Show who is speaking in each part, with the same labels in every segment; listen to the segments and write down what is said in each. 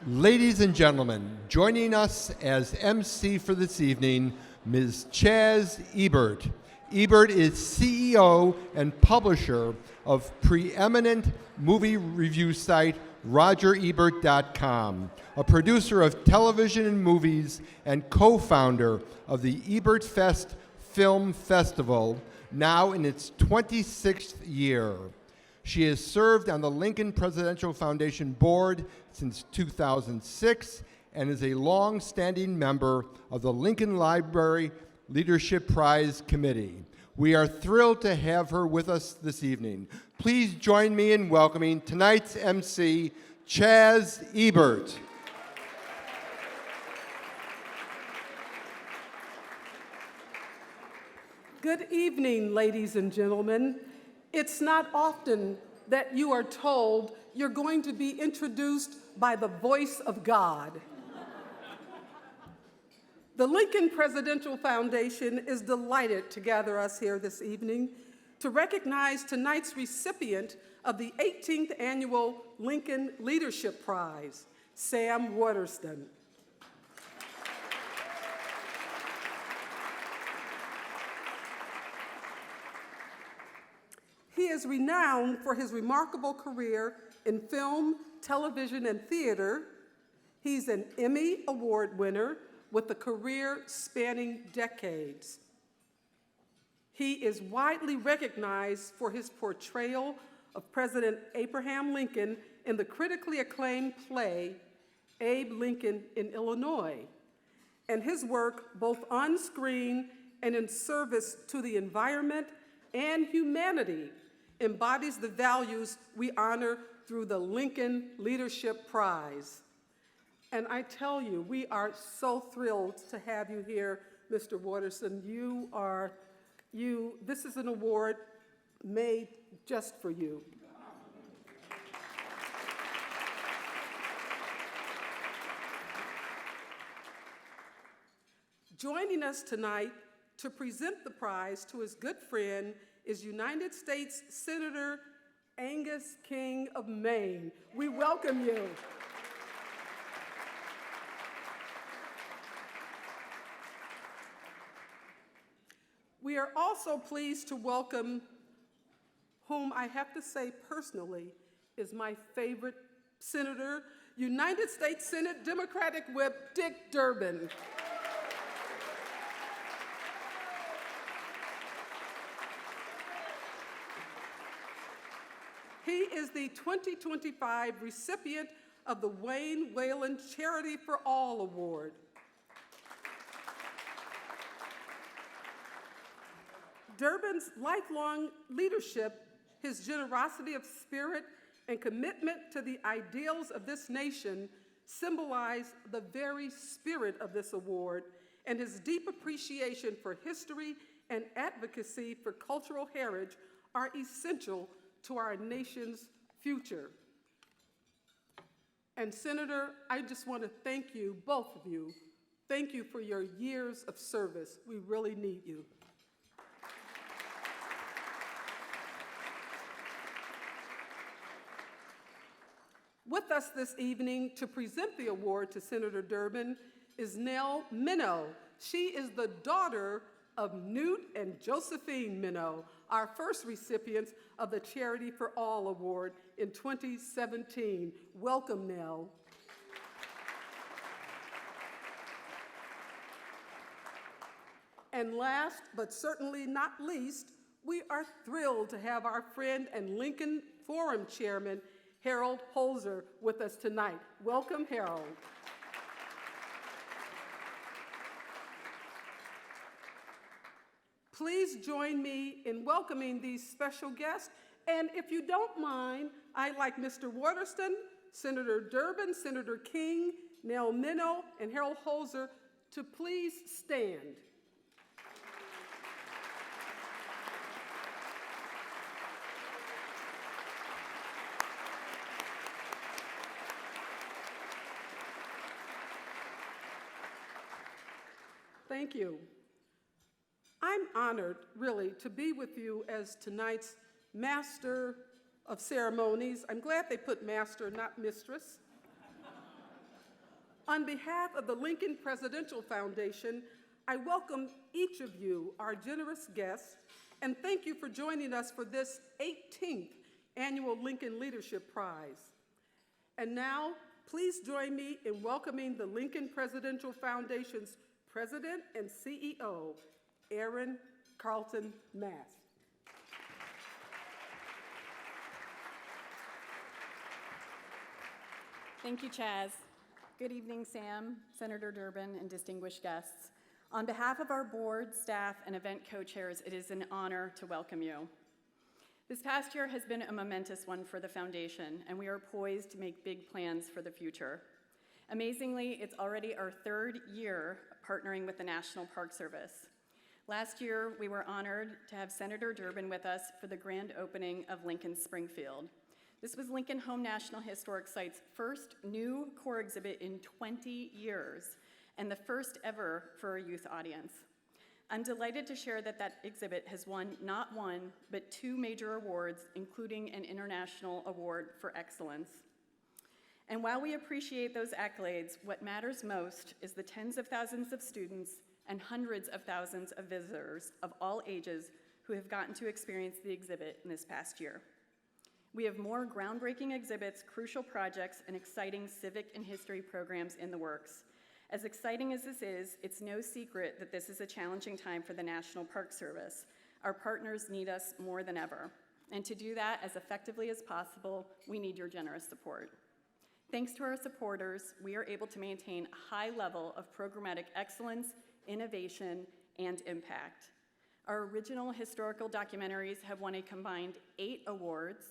Speaker 1: Ladies and gentlemen, joining us as MC for this evening, Ms. Chaz Ebert. Ebert is CEO and publisher of preeminent movie review site RogerEbert.com, a producer of television and movies, and co-founder of the Ebert Fest Film Festival, now in its 26th year. She has served on the Lincoln Presidential Foundation Board since 2006 and is a long-standing member of the Lincoln Library Leadership Prize Committee. We are thrilled to have her with us this evening. Please join me in welcoming tonight's MC, Chaz Ebert.
Speaker 2: Good evening, ladies and gentlemen. It's not often that you are told you're going to be introduced by the voice of God. The Lincoln Presidential Foundation is delighted to gather us here this evening to recognize tonight's recipient of the 18th Annual Lincoln Leadership Prize, Sam Waterston. He is renowned for his remarkable career in film, television, and theater. He's an Emmy Award winner with a career spanning decades. He is widely recognized for his portrayal of President Abraham Lincoln in the critically acclaimed play, Abe Lincoln in Illinois, and his work both on screen and in service to the environment and humanity embodies the values we honor through the Lincoln Leadership Prize. And I tell you, we are so thrilled to have you here, Mr. Waterston. This is an award made just for you. Joining us tonight to present the prize to his good friend is United States Senator Angus King of Maine. We welcome you. We are also pleased to welcome whom I have to say personally is my favorite senator, United States Senate Democratic Whip Dick Durbin. He is the 2025 recipient of the Wayne Whalen Charity for All Award. Durbin's lifelong leadership, his generosity of spirit, and commitment to the ideals of this nation symbolize the very spirit of this award, and his deep appreciation for history and advocacy for cultural heritage are essential to our nation's future. And Senator, I just want to thank you, both of you. Thank you for your years of service. We really need you. With us this evening to present the award to Senator Durbin is Nell Minow. She is the daughter of Newt and Josephine Minow, our first recipients of the Charity for All Award in 2017. Welcome, Nell. And last, but certainly not least, we are thrilled to have our friend and Lincoln Forum Chairman, Harold Holzer, with us tonight. Welcome, Harold. Please join me in welcoming these special guests. And if you don't mind, I'd like Mr. Waterston, Senator Durbin, Senator King, Nell Minow, and Harold Holzer to please stand. Thank you. I'm honored, really, to be with you as tonight's Master of Ceremonies. I'm glad they put master, not mistress. On behalf of the Lincoln Presidential Foundation, I welcome each of you, our generous guests, and thank you for joining us for this 18th Annual Lincoln Leadership Prize. And now, please join me in welcoming the Lincoln Presidential Foundation's President and CEO, Aaron Carlton Mast.
Speaker 3: Thank you, Chaz. Good evening, Sam, Senator Durbin, and distinguished guests. On behalf of our board, staff, and event co-chairs, it is an honor to welcome you. This past year has been a momentous one for the foundation, and we are poised to make big plans for the future. Amazingly, it's already our third year partnering with the National Park Service. Last year, we were honored to have Senator Durbin with us for the grand opening of Lincoln Springfield. This was Lincoln Home National Historic Site's first new core exhibit in 20 years, and the first ever for a youth audience. I'm delighted to share that that exhibit has won not one, but 2 major awards, including an international award for excellence. And while we appreciate those accolades, what matters most is the tens of thousands of students and hundreds of thousands of visitors of all ages who have gotten to experience the exhibit in this past year. We have more groundbreaking exhibits, crucial projects, and exciting civic and history programs in the works. As exciting as this is, it's no secret that this is a challenging time for the National Park Service. Our partners need us more than ever. And to do that as effectively as possible, we need your generous support. Thanks to our supporters, we are able to maintain a high level of programmatic excellence, innovation, and impact. Our original historical documentaries have won a combined 8 awards,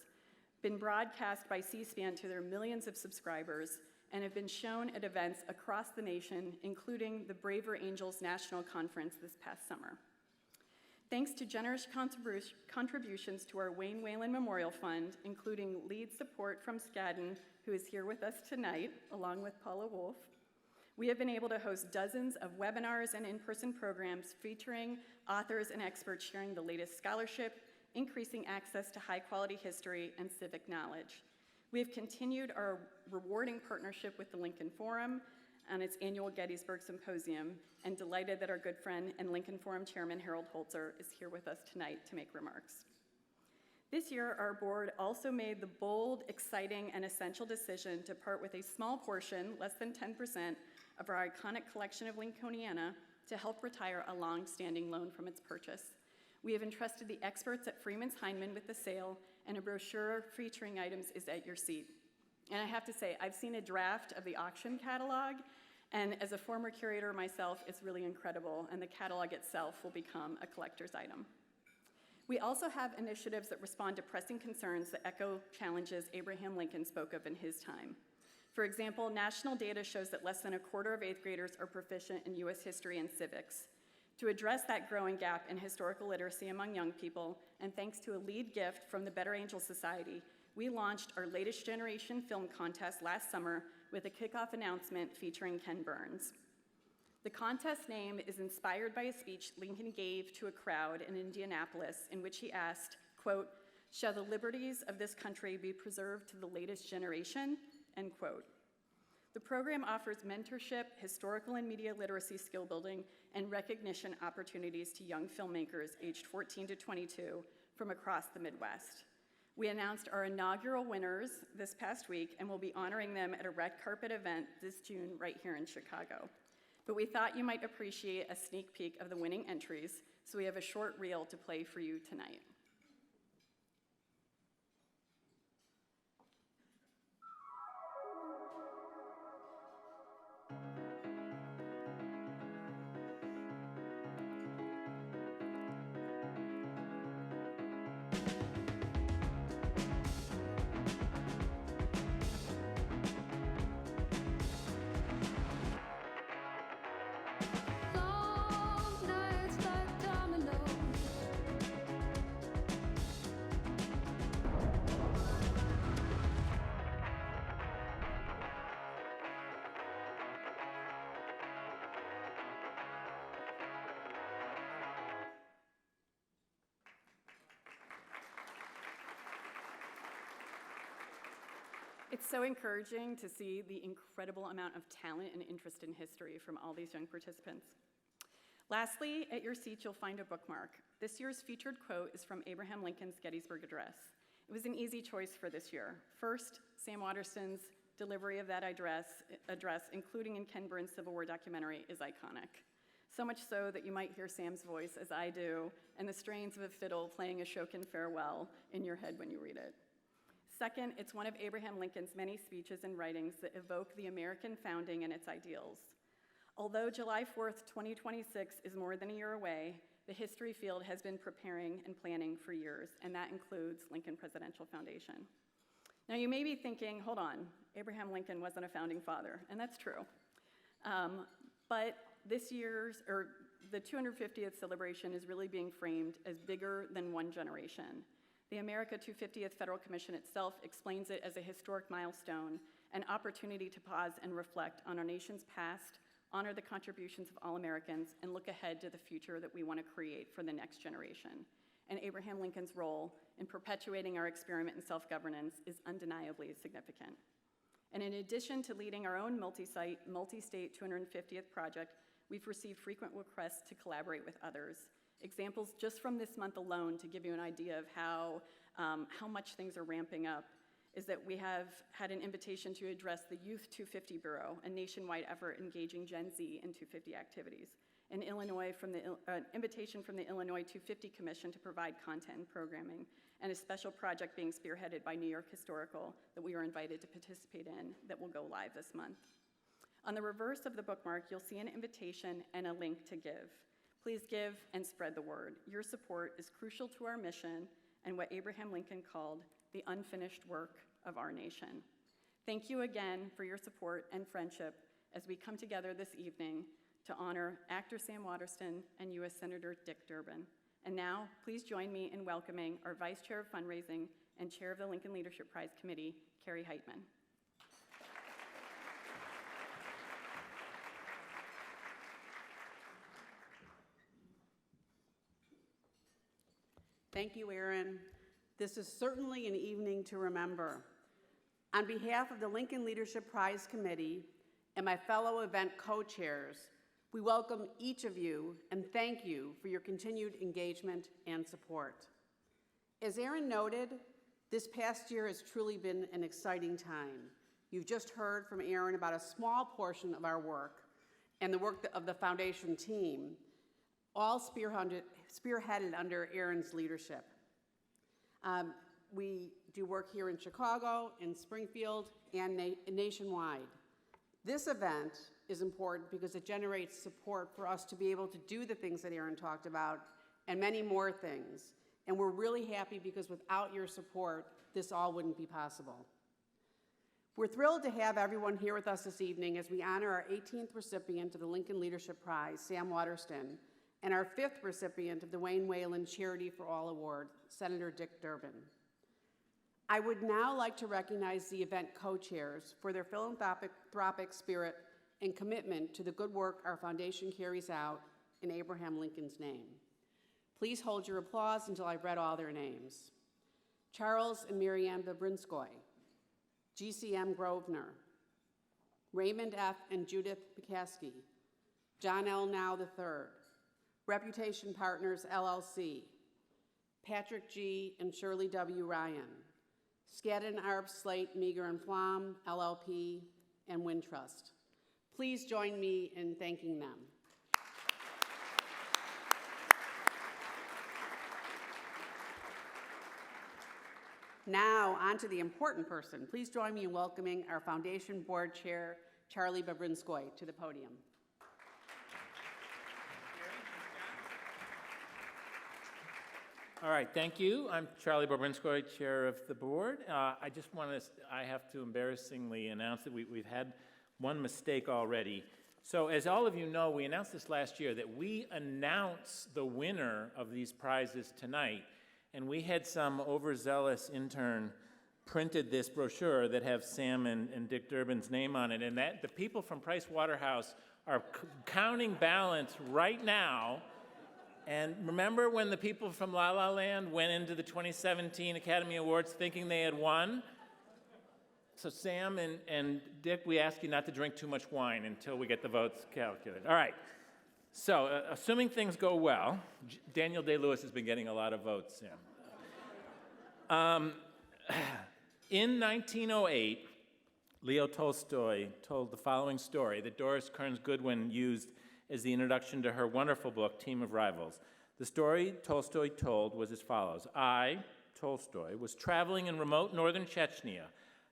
Speaker 3: been broadcast by C-SPAN to their millions of subscribers, and have been shown at events across the nation, including the Braver Angels National Conference this past summer. Thanks to generous contributions to our Wayne Whalen Memorial Fund, including lead support from Skadden, who is here with us tonight, along with Paula Wolf, we have been able to host dozens of webinars and in-person programs featuring authors and experts sharing the latest scholarship, increasing access to high-quality history and civic knowledge. We have continued our rewarding partnership with the Lincoln Forum and its annual Gettysburg Symposium, and delighted that our good friend and Lincoln Forum Chairman Harold Holzer is here with us tonight to make remarks. This year, our board also made the bold, exciting, and essential decision to part with a small portion, less than 10%, of our iconic collection of Lincolniana to help retire a long-standing loan from its purchase. We have entrusted the experts at Freeman's Heinemann with the sale, and a brochure featuring items is at your seat. And I have to say, I've seen a draft of the auction catalog, and as a former curator myself, it's really incredible, and the catalog itself will become a collector's item. We also have initiatives that respond to pressing concerns that echo challenges Abraham Lincoln spoke of in his time. For example, national data shows that less than a quarter of 8th graders are proficient in U.S. history and civics. To address that growing gap in historical literacy among young people, and thanks to a lead gift from the Better Angels Society, we launched our latest generation film contest last summer with a kickoff announcement featuring Ken Burns. The contest name is inspired by a speech Lincoln gave to a crowd in Indianapolis in which he asked, quote, "Shall the liberties of this country be preserved to the latest generation?" End quote. The program offers mentorship, historical and media literacy skill building, and recognition opportunities to young filmmakers aged 14 to 22 from across the Midwest. We announced our inaugural winners this past week, and we'll be honoring them at a red carpet event this June right here in Chicago. But we thought you might appreciate a sneak peek of the winning entries, so we have a short reel to play for you tonight.
Speaker 4: Long nights like dominoes
Speaker 3: It's so encouraging to see the incredible amount of talent and interest in history from all these young participants. Lastly, at your seats, you'll find a bookmark. This year's featured quote is from Abraham Lincoln's Gettysburg Address. It was an easy choice for this year. First, Sam Waterston's delivery of that address, including in Ken Burns' Civil War documentary, is iconic. So much so that you might hear Sam's voice, as I do, and the strains of a fiddle playing a Shokin farewell in your head when you read it. Second, it's one of Abraham Lincoln's many speeches and writings that evoke the American founding and its ideals. Although July 4th, 2026 is more than a year away, the history field has been preparing and planning for years, and that includes Lincoln Presidential Foundation. Now you may be thinking, hold on, Abraham Lincoln wasn't a founding father, and that's true. But this year's, or the 250th celebration is really being framed as bigger than one generation. The America 250th Federal Commission itself explains it as a historic milestone, an opportunity to pause and reflect on our nation's past, honor the contributions of all Americans, and look ahead to the future that we want to create for the next generation. And Abraham Lincoln's role in perpetuating our experiment in self-governance is undeniably significant. And in addition to leading our own multi-site, multi-state 250th project, we've received frequent requests to collaborate with others. Examples just from this month alone, to give you an idea of how much things are ramping up, is that we have had an invitation to address the Youth 250 Bureau, a nationwide effort engaging Gen Z in 250 activities. In Illinois, an invitation from the Illinois 250 Commission to provide content and programming, and a special project being spearheaded by New York Historical that we are invited to participate in that will go live this month. On the reverse of the bookmark, you'll see an invitation and a link to give. Please give and spread the word. Your support is crucial to our mission and what Abraham Lincoln called the unfinished work of our nation. Thank you again for your support and friendship as we come together this evening to honor actor Sam Waterston and U.S. Senator Dick Durbin. And now, please join me in welcoming our Vice Chair of Fundraising and Chair of the Lincoln Leadership Prize Committee, Carrie Heitman.
Speaker 4: Thank you, Erin. This is certainly an evening to remember. On behalf of the Lincoln Leadership Prize Committee and my fellow event co-chairs, we welcome each of you and thank you for your continued engagement and support. As Erin noted, this past year has truly been an exciting time. You've just heard from Erin about a small portion of our work and the work of the foundation team, all spearheaded under Erin's leadership. We do work here in Chicago, in Springfield, and nationwide. This event is important because it generates support for us to be able to do the things that Erin talked about and many more things. And we're really happy because without your support, this all wouldn't be possible. We're thrilled to have everyone here with us this evening as we honor our 18th recipient of the Lincoln Leadership Prize, Sam Waterston, and our 5th recipient of the Wayne Whalen Charity for All Award, Senator Dick Durbin. I would now like to recognize the event co-chairs for their philanthropic spirit and commitment to the good work our foundation carries out in Abraham Lincoln's name. Please hold your applause until I've read all their names. Charles and Marianne Babrinskoy, GCM Grosvenor, Raymond F. and Judith McCaskey, John L. Now III, Reputation Partners, LLC, Patrick G. and Shirley W. Ryan, Skadden Arp Slate Meager and Flom, LLP, and Wintrust. Please join me in thanking them. Now, on to the important person. Please join me in welcoming our Foundation Board Chair, Charlie Babrinskoy, to the podium.
Speaker 5: All right, thank you. I'm Charlie Babrinskoy, Chair of the Board. I have to embarrassingly announce that we've had one mistake already. So as all of you know, we announced this last year that we announce the winner of these prizes tonight. And we had some overzealous intern printed this brochure that have Sam and Dick Durbin's name on it. And that the people from Price Waterhouse are counting balance right now. And remember when the people from La La Land went into the 2017 Academy Awards thinking they had won? So Sam and Dick, we ask you not to drink too much wine until we get the votes calculated. All right. So assuming things go well, Daniel Day-Lewis has been getting a lot of votes, Sam. In 1908, Leo Tolstoy told the following story that Doris Kearns Goodwin used as the introduction to her wonderful book, Team of Rivals. The story Tolstoy told was as follows. I, Tolstoy, was traveling in remote northern Chechnya.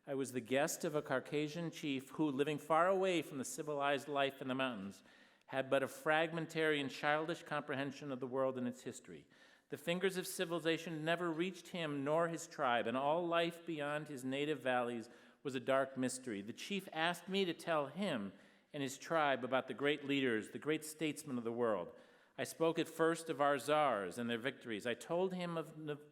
Speaker 5: I was the guest of a Caucasian chief who, living far away from the civilized life in the mountains, had but a fragmentary and childish comprehension of the world and its history. The fingers of civilization never reached him nor his tribe, and all life beyond his native valleys was a dark mystery. The chief asked me to tell him and his tribe about the great leaders, the great statesmen of the world. I spoke at first of our czars and their victories. I told him of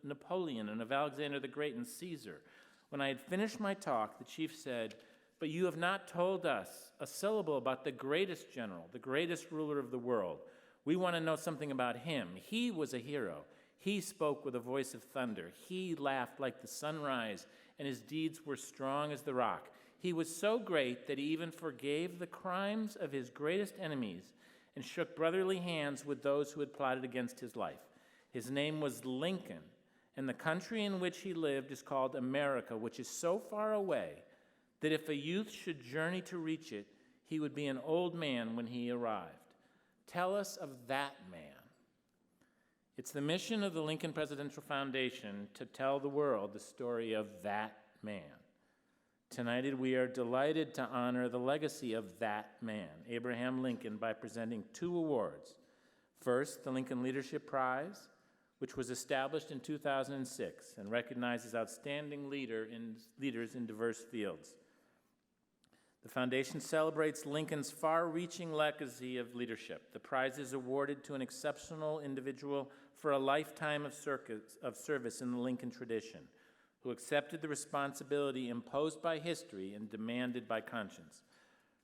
Speaker 5: Napoleon and of Alexander the Great and Caesar. When I had finished my talk, the chief said, "But you have not told us a syllable about the greatest general, the greatest ruler of the world. We want to know something about him. He was a hero. He spoke with a voice of thunder. He laughed like the sunrise, and his deeds were strong as the rock. He was so great that he even forgave the crimes of his greatest enemies and shook brotherly hands with those who had plotted against his life. His name was Lincoln, and the country in which he lived is called America, which is so far away that if a youth should journey to reach it, he would be an old man when he arrived. Tell us of that man." It's the mission of the Lincoln Presidential Foundation to tell the world the story of that man. Tonight, we are delighted to honor the legacy of that man, Abraham Lincoln, by presenting 2 awards. First, the Lincoln Leadership Prize, which was established in 2006 and recognizes outstanding leaders in diverse fields. The foundation celebrates Lincoln's far-reaching legacy of leadership. The prize is awarded to an exceptional individual for a lifetime of service in the Lincoln tradition, who accepted the responsibility imposed by history and demanded by conscience.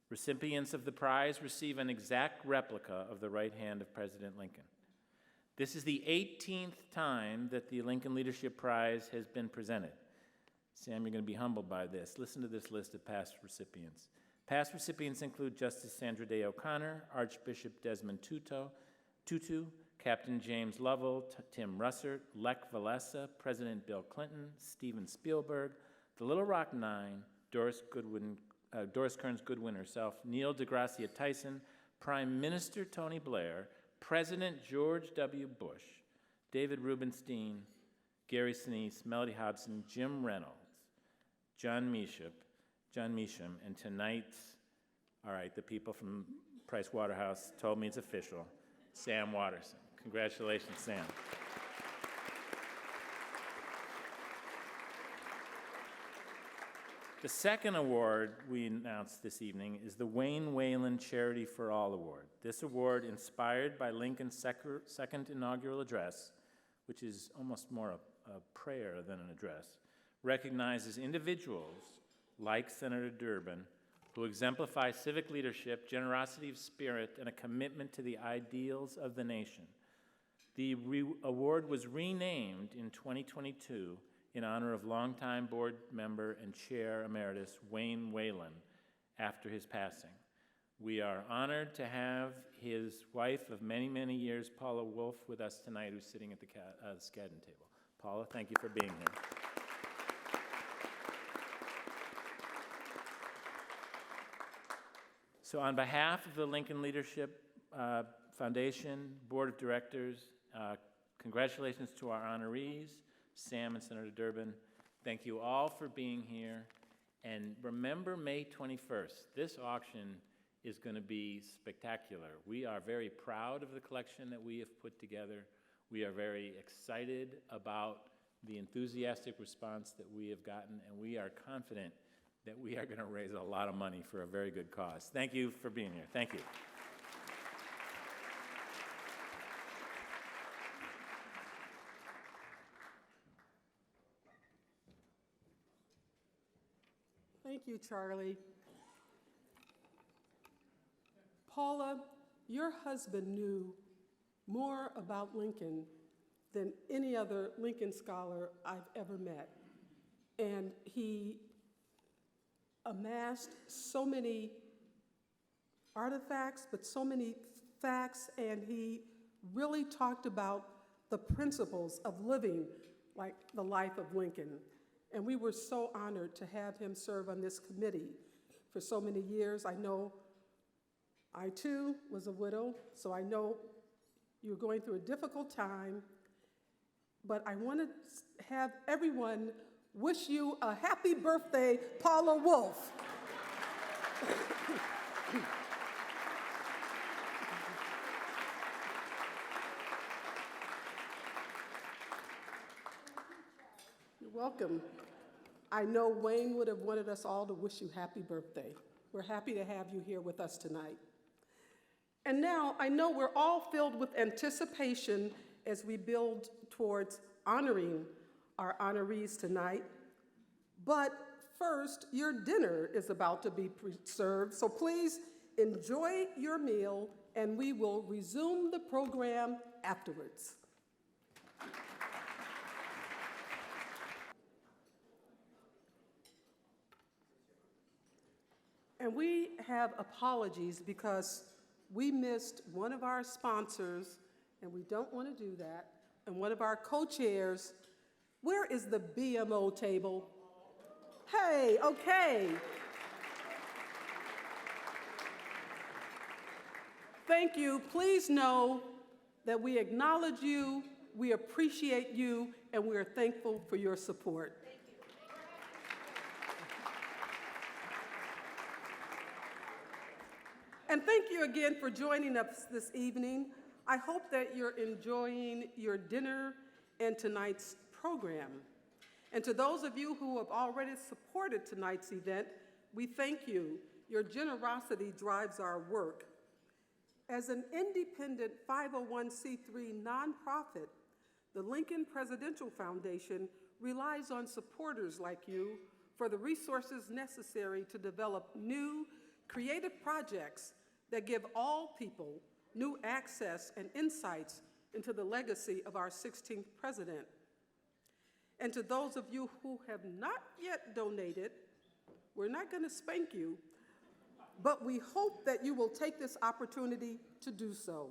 Speaker 5: Recipients of the prize receive an exact replica of the right hand of President Lincoln. This is the 18th time that the Lincoln Leadership Prize has been presented. Sam, you're going to be humbled by this. Listen to this list of past recipients. Past recipients include Justice Sandra Day O'Connor, Archbishop Desmond Tutu, Captain James Lovell, Tim Russert, Lech Walesa, President Bill Clinton, Steven Spielberg, the Little Rock Nine, Doris Kearns Goodwin herself, Neil deGrasse Tyson, Prime Minister Tony Blair, President George W. Bush, David Rubenstein, Gary Sinise, Melody Hobson, Jim Reynolds, John Meacham, and tonight's, all right, the people from Price Waterhouse told me it's official, Sam Waterston. Congratulations, Sam. The second award we announced this evening is the Wayne Whalen Charity for All Award. This award, inspired by Lincoln's second inaugural address, which is almost more a prayer than an address, recognizes individuals like Senator Durbin who exemplify civic leadership, generosity of spirit, and a commitment to the ideals of the nation. The award was renamed in 2022 in honor of longtime board member and chair emeritus Wayne Whalen after his passing. We are honored to have his wife of many, many years, Paula Wolf, with us tonight, who's sitting at the Skadden table. Paula, thank you for being here. So on behalf of the Lincoln Leadership Foundation Board of Directors, congratulations to our honorees, Sam and Senator Durbin. Thank you all for being here. And remember May 21st. This auction is going to be spectacular. We are very proud of the collection that we have put together. We are very excited about the enthusiastic response that we have gotten, and we are confident that we are going to raise a lot of money for a very good cause. Thank you for being here. Thank you.
Speaker 2: Thank you, Charlie. Paula, your husband knew more about Lincoln than any other Lincoln scholar I've ever met. And he amassed so many artifacts, but so many facts, and he really talked about the principles of living like the life of Lincoln. And we were so honored to have him serve on this committee for so many years. I know I too was a widow, so I know you're going through a difficult time, but I want to have everyone wish you a happy birthday, Paula Wolf. You're welcome. I know Wayne would have wanted us all to wish you happy birthday. We're happy to have you here with us tonight. And now I know we're all filled with anticipation as we build towards honoring our honorees tonight. But first, your dinner is about to be served, so please enjoy your meal, and we will resume the program afterwards. And we have apologies because we missed one of our sponsors, and we don't want to do that, and one of our co-chairs. Where is the BMO table? Hey, okay. Thank you. Please know that we acknowledge you, we appreciate you, and we are thankful for your support. And thank you again for joining us this evening. I hope that you're enjoying your dinner and tonight's program. And to those of you who have already supported tonight's event, we thank you. Your generosity drives our work. As an independent 501c3 nonprofit, the Lincoln Presidential Foundation relies on supporters like you for the resources necessary to develop new, creative projects that give all people new access and insights into the legacy of our 16th president. And to those of you who have not yet donated, we're not going to spank you, but we hope that you will take this opportunity to do so.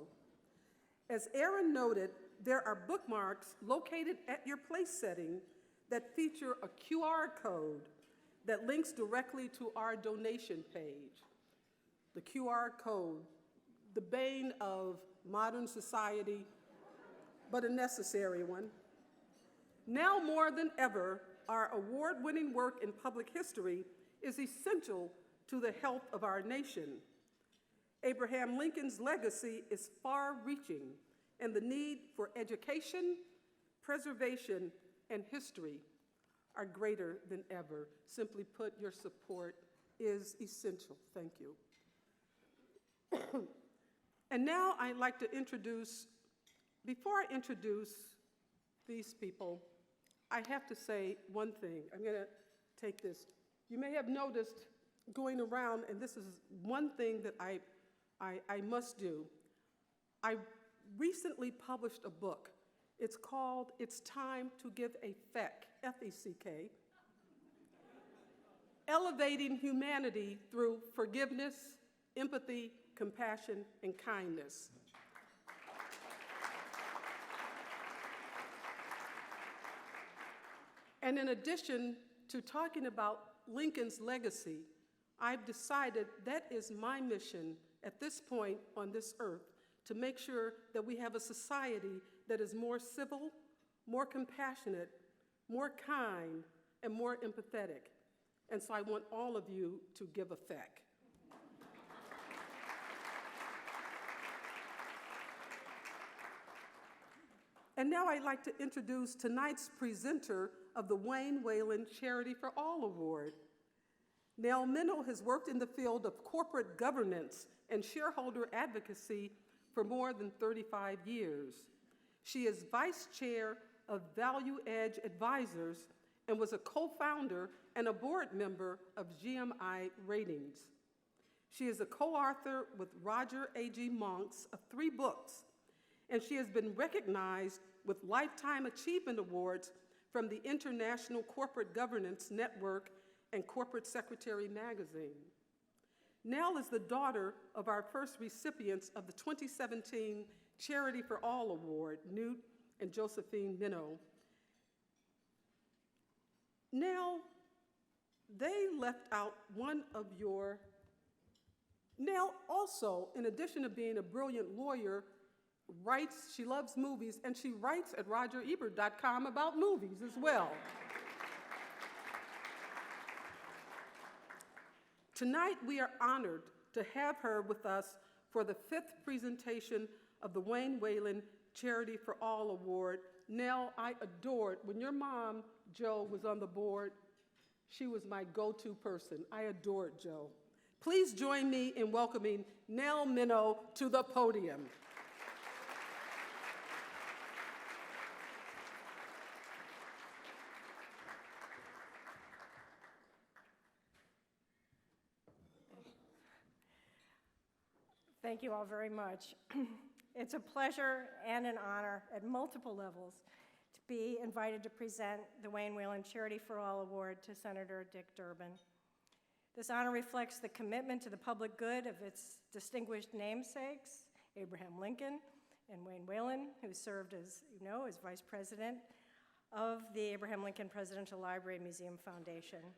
Speaker 2: As Aaron noted, there are bookmarks located at your place setting that feature a QR code that links directly to our donation page. The QR code, the bane of modern society, but a necessary one. Now more than ever, our award-winning work in public history is essential to the health of our nation. Abraham Lincoln's legacy is far-reaching, and the need for education, preservation, and history are greater than ever. Simply put, your support is essential. Thank you. And now I'd like to introduce, before I introduce these people, I have to say one thing. I'm going to take this. You may have noticed going around, and this is one thing that I must do. I recently published a book. It's called It's Time to Give a Feck, F-E-C-K, Elevating Humanity Through Forgiveness, Empathy, Compassion, and Kindness. And in addition to talking about Lincoln's legacy, I've decided that is my mission at this point on this earth, to make sure that we have a society that is more civil, more compassionate, more kind, and more empathetic. And so I want all of you to give a feck. And now I'd like to introduce tonight's presenter of the Wayne Whalen Charity for All Award. Nell Minow has worked in the field of corporate governance and shareholder advocacy for more than 35 years. She is vice chair of Value Edge Advisors and was a co-founder and a board member of GMI Ratings. She is a co-author with Roger A.G. Monks of 3 books, and she has been recognized with Lifetime Achievement Awards from the International Corporate Governance Network and Corporate Secretary magazine. Nell is the daughter of our first recipients of the 2017 Charity for All Award, Newt and Josephine Minow. Nell, they left out one of your. Nell also, in addition to being a brilliant lawyer, she loves movies, and she writes at RogerEbert.com about movies as well. Tonight, we are honored to have her with us for the 5th presentation of the Wayne Whalen Charity for All Award. Nell, I adored, when your mom, Jo, was on the board, she was my go-to person. I adored Jo. Please join me in welcoming Nell Minow to the podium.
Speaker 6: Thank you all very much. It's a pleasure and an honor at multiple levels to be invited to present the Wayne Whalen Charity for All Award to Senator Dick Durbin. This honor reflects the commitment to the public good of its distinguished namesakes, Abraham Lincoln and Wayne Whalen, who served as, you know, as vice president of the Abraham Lincoln Presidential Library Museum Foundation.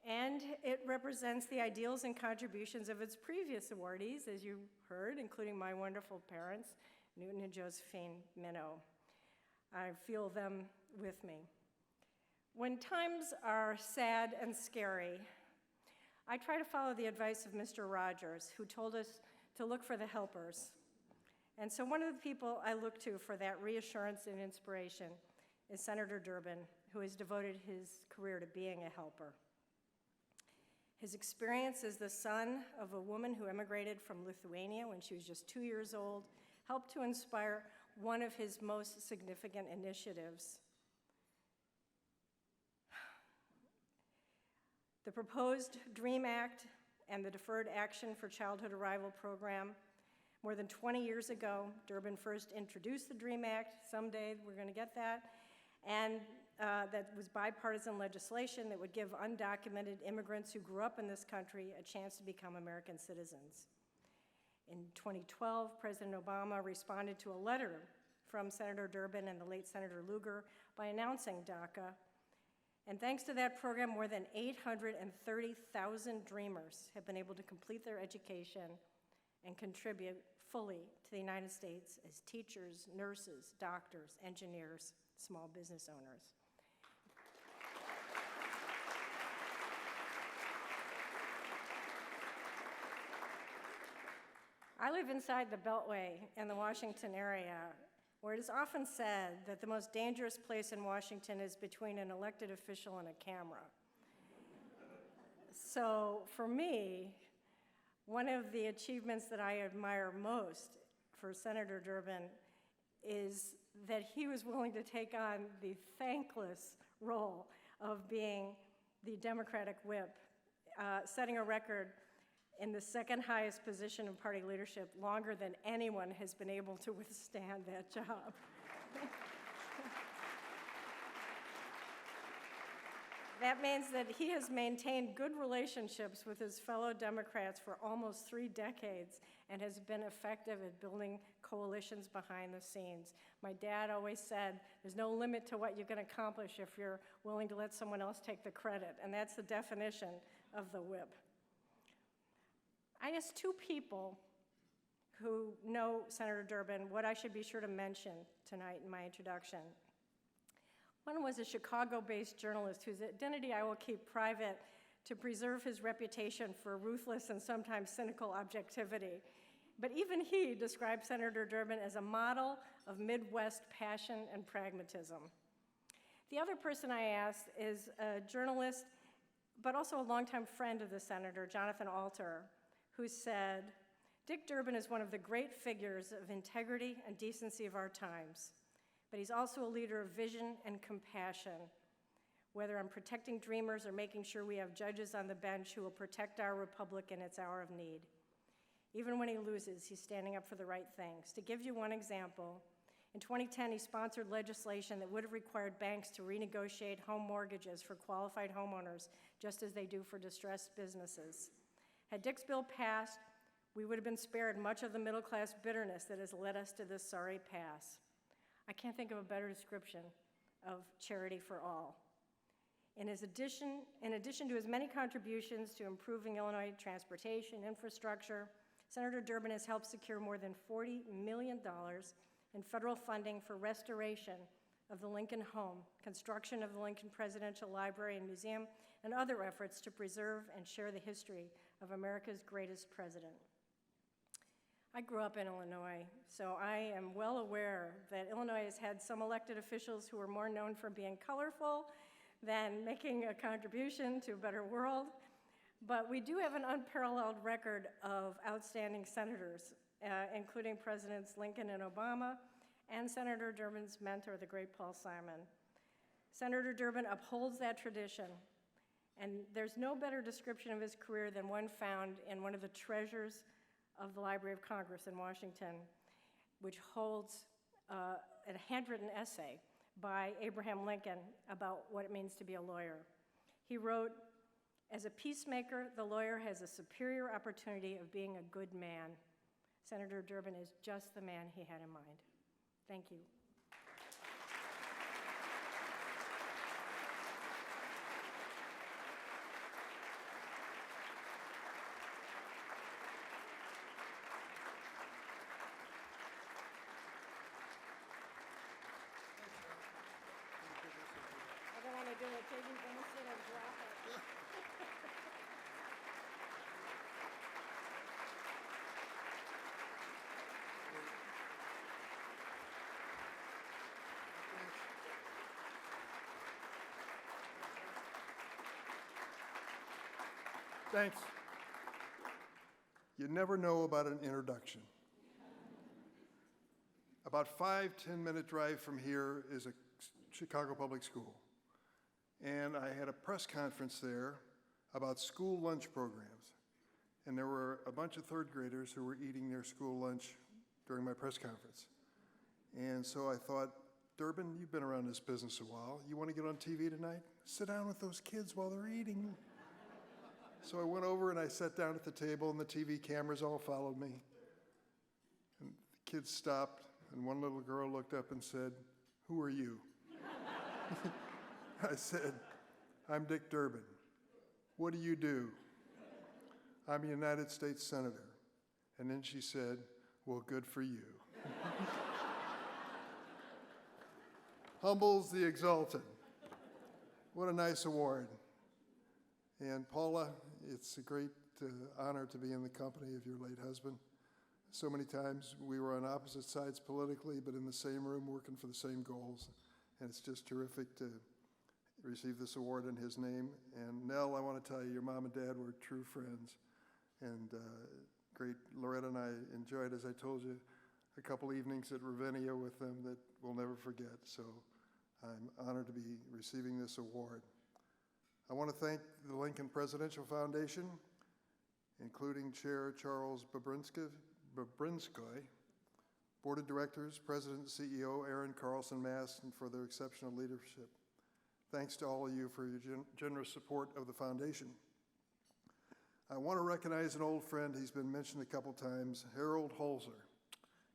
Speaker 6: And it represents the ideals and contributions of its previous awardees, as you heard, including my wonderful parents, Newton and Josephine Minow. I feel them with me. When times are sad and scary, I try to follow the advice of Mr. Rogers, who told us to look for the helpers. And so one of the people I look to for that reassurance and inspiration is Senator Durbin, who has devoted his career to being a helper. His experience as the son of a woman who immigrated from Lithuania when she was just 2 years old helped to inspire one of his most significant initiatives. The proposed DREAM Act and the Deferred Action for Childhood Arrival program. More than 20 years ago, Durbin first introduced the DREAM Act. Someday we're going to get that. And that was bipartisan legislation that would give undocumented immigrants who grew up in this country a chance to become American citizens. In 2012, President Obama responded to a letter from Senator Durbin and the late Senator Lugar by announcing DACA. And thanks to that program, more than 830,000 dreamers have been able to complete their education and contribute fully to the United States as teachers, nurses, doctors, engineers, small business owners. I live inside the Beltway in the Washington area, where it is often said that the most dangerous place in Washington is between an elected official and a camera. So for me, one of the achievements that I admire most for Senator Durbin is that he was willing to take on the thankless role of being the Democratic whip, setting a record in the second highest position in party leadership longer than anyone has been able to withstand that job. That means that he has maintained good relationships with his fellow Democrats for almost 3 decades and has been effective at building coalitions behind the scenes. My dad always said, there's no limit to what you can accomplish if you're willing to let someone else take the credit, and that's the definition of the whip. I asked 2 people who know Senator Durbin what I should be sure to mention tonight in my introduction. One was a Chicago-based journalist whose identity I will keep private to preserve his reputation for ruthless and sometimes cynical objectivity. But even he described Senator Durbin as a model of Midwest passion and pragmatism. The other person I asked is a journalist, but also a longtime friend of the senator, Jonathan Alter, who said, Dick Durbin is one of the great figures of integrity and decency of our times, but he's also a leader of vision and compassion, whether on protecting dreamers or making sure we have judges on the bench who will protect our republic in its hour of need. Even when he loses, he's standing up for the right things. To give you one example, In 2010, he sponsored legislation that would have required banks to renegotiate home mortgages for qualified homeowners, just as they do for distressed businesses. Had Dick's bill passed, we would have been spared much of the middle-class bitterness that has led us to this sorry pass. I can't think of a better description of charity for all. In addition to his many contributions to improving Illinois transportation infrastructure, Senator Durbin has helped secure more than $40 million in federal funding for restoration of the Lincoln Home, construction of the Lincoln Presidential Library and Museum, and other efforts to preserve and share the history of America's greatest president. I grew up in Illinois, so I am well aware that Illinois has had some elected officials who are more known for being colorful than making a contribution to a better world. But we do have an unparalleled record of outstanding senators, including Presidents Lincoln and Obama, and Senator Durbin's mentor, the great Paul Simon. Senator Durbin upholds that tradition, and there's no better description of his career than one found in one of the treasures of the Library of Congress in Washington, which holds a handwritten essay by Abraham Lincoln about what it means to be a lawyer. He wrote, "As a peacemaker, the lawyer has a superior opportunity of being a good man. Senator Durbin is just the man he had in mind." Thank you. I don't want to do a taking benefit and drop it.
Speaker 7: Thanks. You never know about an introduction. About 5-10 minute drive from here is a Chicago public school. And I had a press conference there about school lunch programs. And there were a bunch of third graders who were eating their school lunch during my press conference. And so I thought, Durbin, you've been around this business a while. You want to get on TV tonight? Sit down with those kids while they're eating. So I went over and I sat down at the table, and the TV cameras all followed me. And the kids stopped, and one little girl looked up and said, "Who are you?" I said, "I'm Dick Durbin." "What do you do?" "I'm a United States Senator." And then she said, "Well, good for you." Humbles the exalted. What a nice award. And Paula, it's a great honor to be in the company of your late husband. So many times we were on opposite sides politically, but in the same room working for the same goals. And it's just terrific to receive this award in his name. And Nell, I want to tell you, your mom and dad were true friends. And great, Loretta and I enjoyed, as I told you, a couple evenings at Ravinia with them that we'll never forget. So I'm honored to be receiving this award. I want to thank the Lincoln Presidential Foundation, including Chair Charles Babrinskoy, Board of Directors, President and CEO Aaron Carlson-Mast, for their exceptional leadership. Thanks to all of you for your generous support of the foundation. I want to recognize an old friend. He's been mentioned a couple times, Harold Holzer.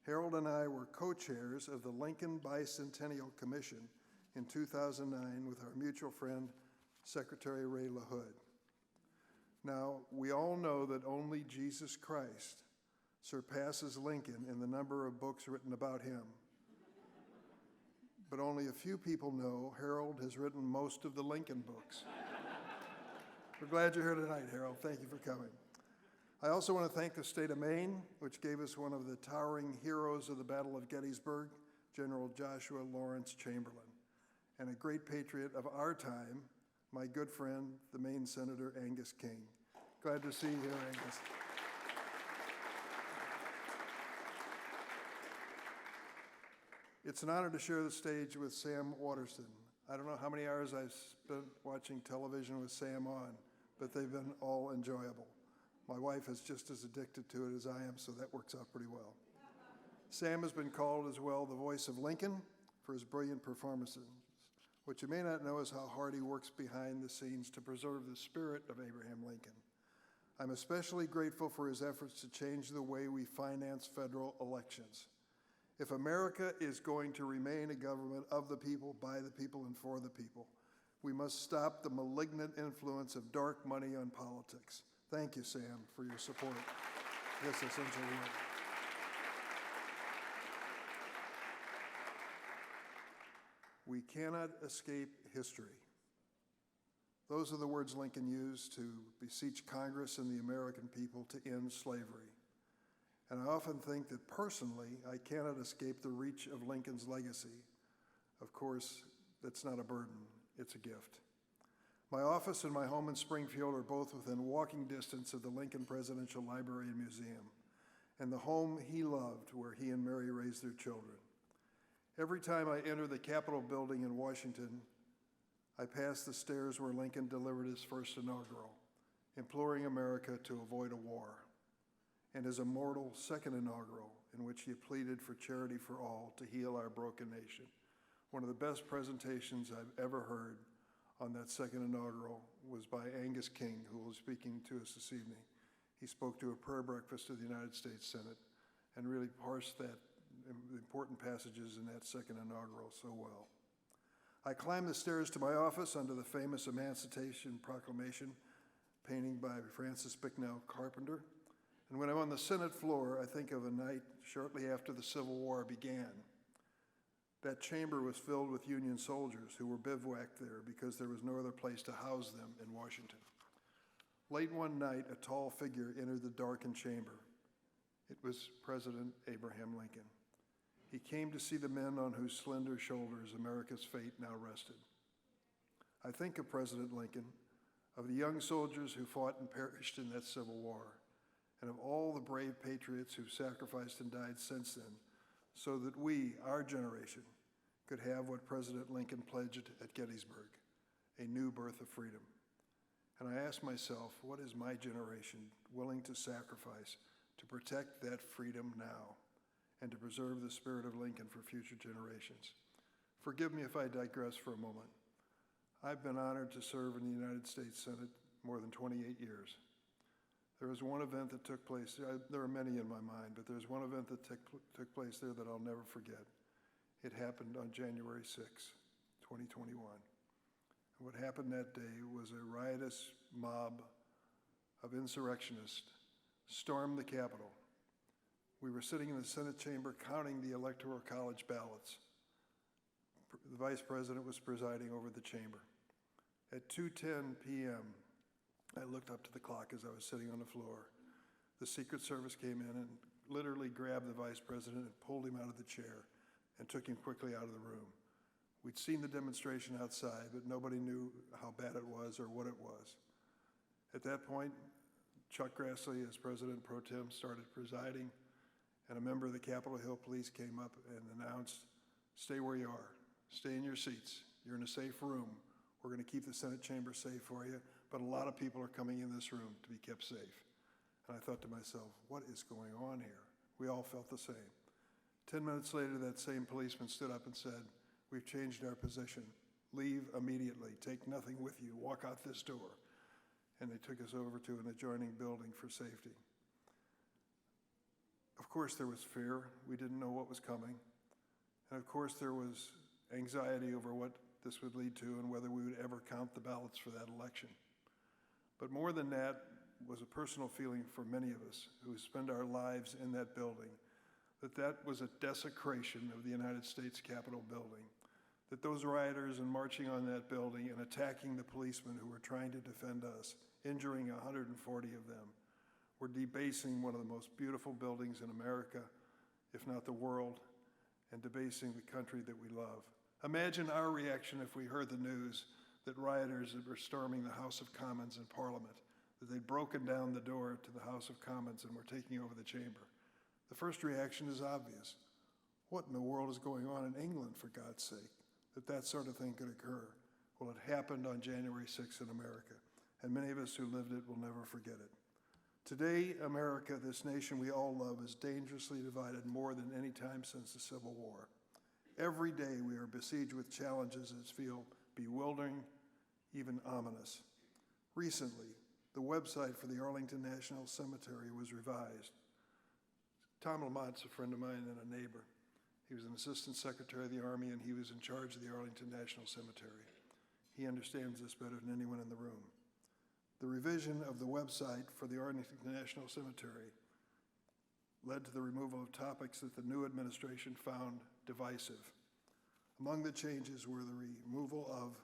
Speaker 7: Harold and I were co-chairs of the Lincoln Bicentennial Commission in 2009 with our mutual friend, Secretary Ray LaHood. Now, we all know that only Jesus Christ surpasses Lincoln in the number of books written about him. But only a few people know Harold has written most of the Lincoln books. We're glad you're here tonight, Harold. Thank you for coming. I also want to thank the state of Maine, which gave us one of the towering heroes of the Battle of Gettysburg, General Joshua Lawrence Chamberlain, and a great patriot of our time, my good friend, the Maine Senator Angus King. Glad to see you here, Angus. It's an honor to share the stage with Sam Waterston. I don't know how many hours I've spent watching television with Sam on, but they've been all enjoyable. My wife is just as addicted to it as I am, so that works out pretty well. Sam has been called as well the voice of Lincoln for his brilliant performances. What you may not know is how hard he works behind the scenes to preserve the spirit of Abraham Lincoln. I'm especially grateful for his efforts to change the way we finance federal elections. If America is going to remain a government of the people, by the people, and for the people, we must stop the malignant influence of dark money on politics. Thank you, Sam, for your support of this essential work. We cannot escape history. Those are the words Lincoln used to beseech Congress and the American people to end slavery. And I often think that personally, I cannot escape the reach of Lincoln's legacy. Of course, that's not a burden, it's a gift. My office and my home in Springfield are both within walking distance of the Lincoln Presidential Library and Museum, and the home he loved where he and Mary raised their children. Every time I enter the Capitol building in Washington, I pass the stairs where Lincoln delivered his first inaugural, imploring America to avoid a war, and his immortal second inaugural, in which he pleaded for charity for all to heal our broken nation. One of the best presentations I've ever heard on that second inaugural was by Angus King, who will be speaking to us this evening. He spoke to a prayer breakfast of the United States Senate and really parsed that important passages in that second inaugural so well. I climbed the stairs to my office under the famous Emancipation Proclamation painting by Francis Bicknell Carpenter. And when I'm on the Senate floor, I think of a night shortly after the Civil War began. That chamber was filled with Union soldiers who were bivouacked there because there was no other place to house them in Washington. Late one night, a tall figure entered the darkened chamber. It was President Abraham Lincoln. He came to see the men on whose slender shoulders America's fate now rested. I think of President Lincoln, of the young soldiers who fought and perished in that Civil War, and of all the brave patriots who sacrificed and died since then, so that we, our generation, could have what President Lincoln pledged at Gettysburg, a new birth of freedom. And I ask myself, what is my generation willing to sacrifice to protect that freedom now and to preserve the spirit of Lincoln for future generations? Forgive me if I digress for a moment. I've been honored to serve in the United States Senate more than 28 years. There was one event that took place, there are many in my mind, but there's one event that took place there that I'll never forget. It happened on January 6, 2021. And what happened that day was a riotous mob of insurrectionists stormed the Capitol. We were sitting in the Senate chamber counting the Electoral College ballots. The Vice President was presiding over the chamber. At 2:10 p.m., I looked up to the clock as I was sitting on the floor. The Secret Service came in and literally grabbed the Vice President and pulled him out of the chair and took him quickly out of the room. We'd seen the demonstration outside, but nobody knew how bad it was or what it was. At that point, Chuck Grassley, as President Pro Tem, started presiding, and a member of the Capitol Hill Police came up and announced, "Stay where you are. Stay in your seats. You're in a safe room. We're going to keep the Senate chamber safe for you, but a lot of people are coming in this room to be kept safe." And I thought to myself, what is going on here? We all felt the same. 10 minutes later, that same policeman stood up and said, "We've changed our position. Leave immediately. Take nothing with you. Walk out this door." And they took us over to an adjoining building for safety. Of course, there was fear. We didn't know what was coming. And of course, there was anxiety over what this would lead to and whether we would ever count the ballots for that election. But more than that was a personal feeling for many of us who spend our lives in that building, that was a desecration of the United States Capitol building, that those rioters and marching on that building and attacking the policemen who were trying to defend us, injuring 140 of them, were debasing one of the most beautiful buildings in America, if not the world, and debasing the country that we love. Imagine our reaction if we heard the news that rioters were storming the House of Commons in Parliament, that they'd broken down the door to the House of Commons and were taking over the chamber. The first reaction is obvious. What in the world is going on in England, for God's sake, that sort of thing could occur? Well, it happened on January 6th in America, and many of us who lived it will never forget it. Today, America, this nation we all love, is dangerously divided more than any time since the Civil War. Every day we are besieged with challenges that feel bewildering, even ominous. Recently, the website for the Arlington National Cemetery was revised. Tom Lamont's a friend of mine and a neighbor. He was an assistant secretary of the Army, and he was in charge of the Arlington National Cemetery. He understands this better than anyone in the room. The revision of the website for the Arlington National Cemetery led to the removal of topics that the new administration found divisive. Among the changes were the removal of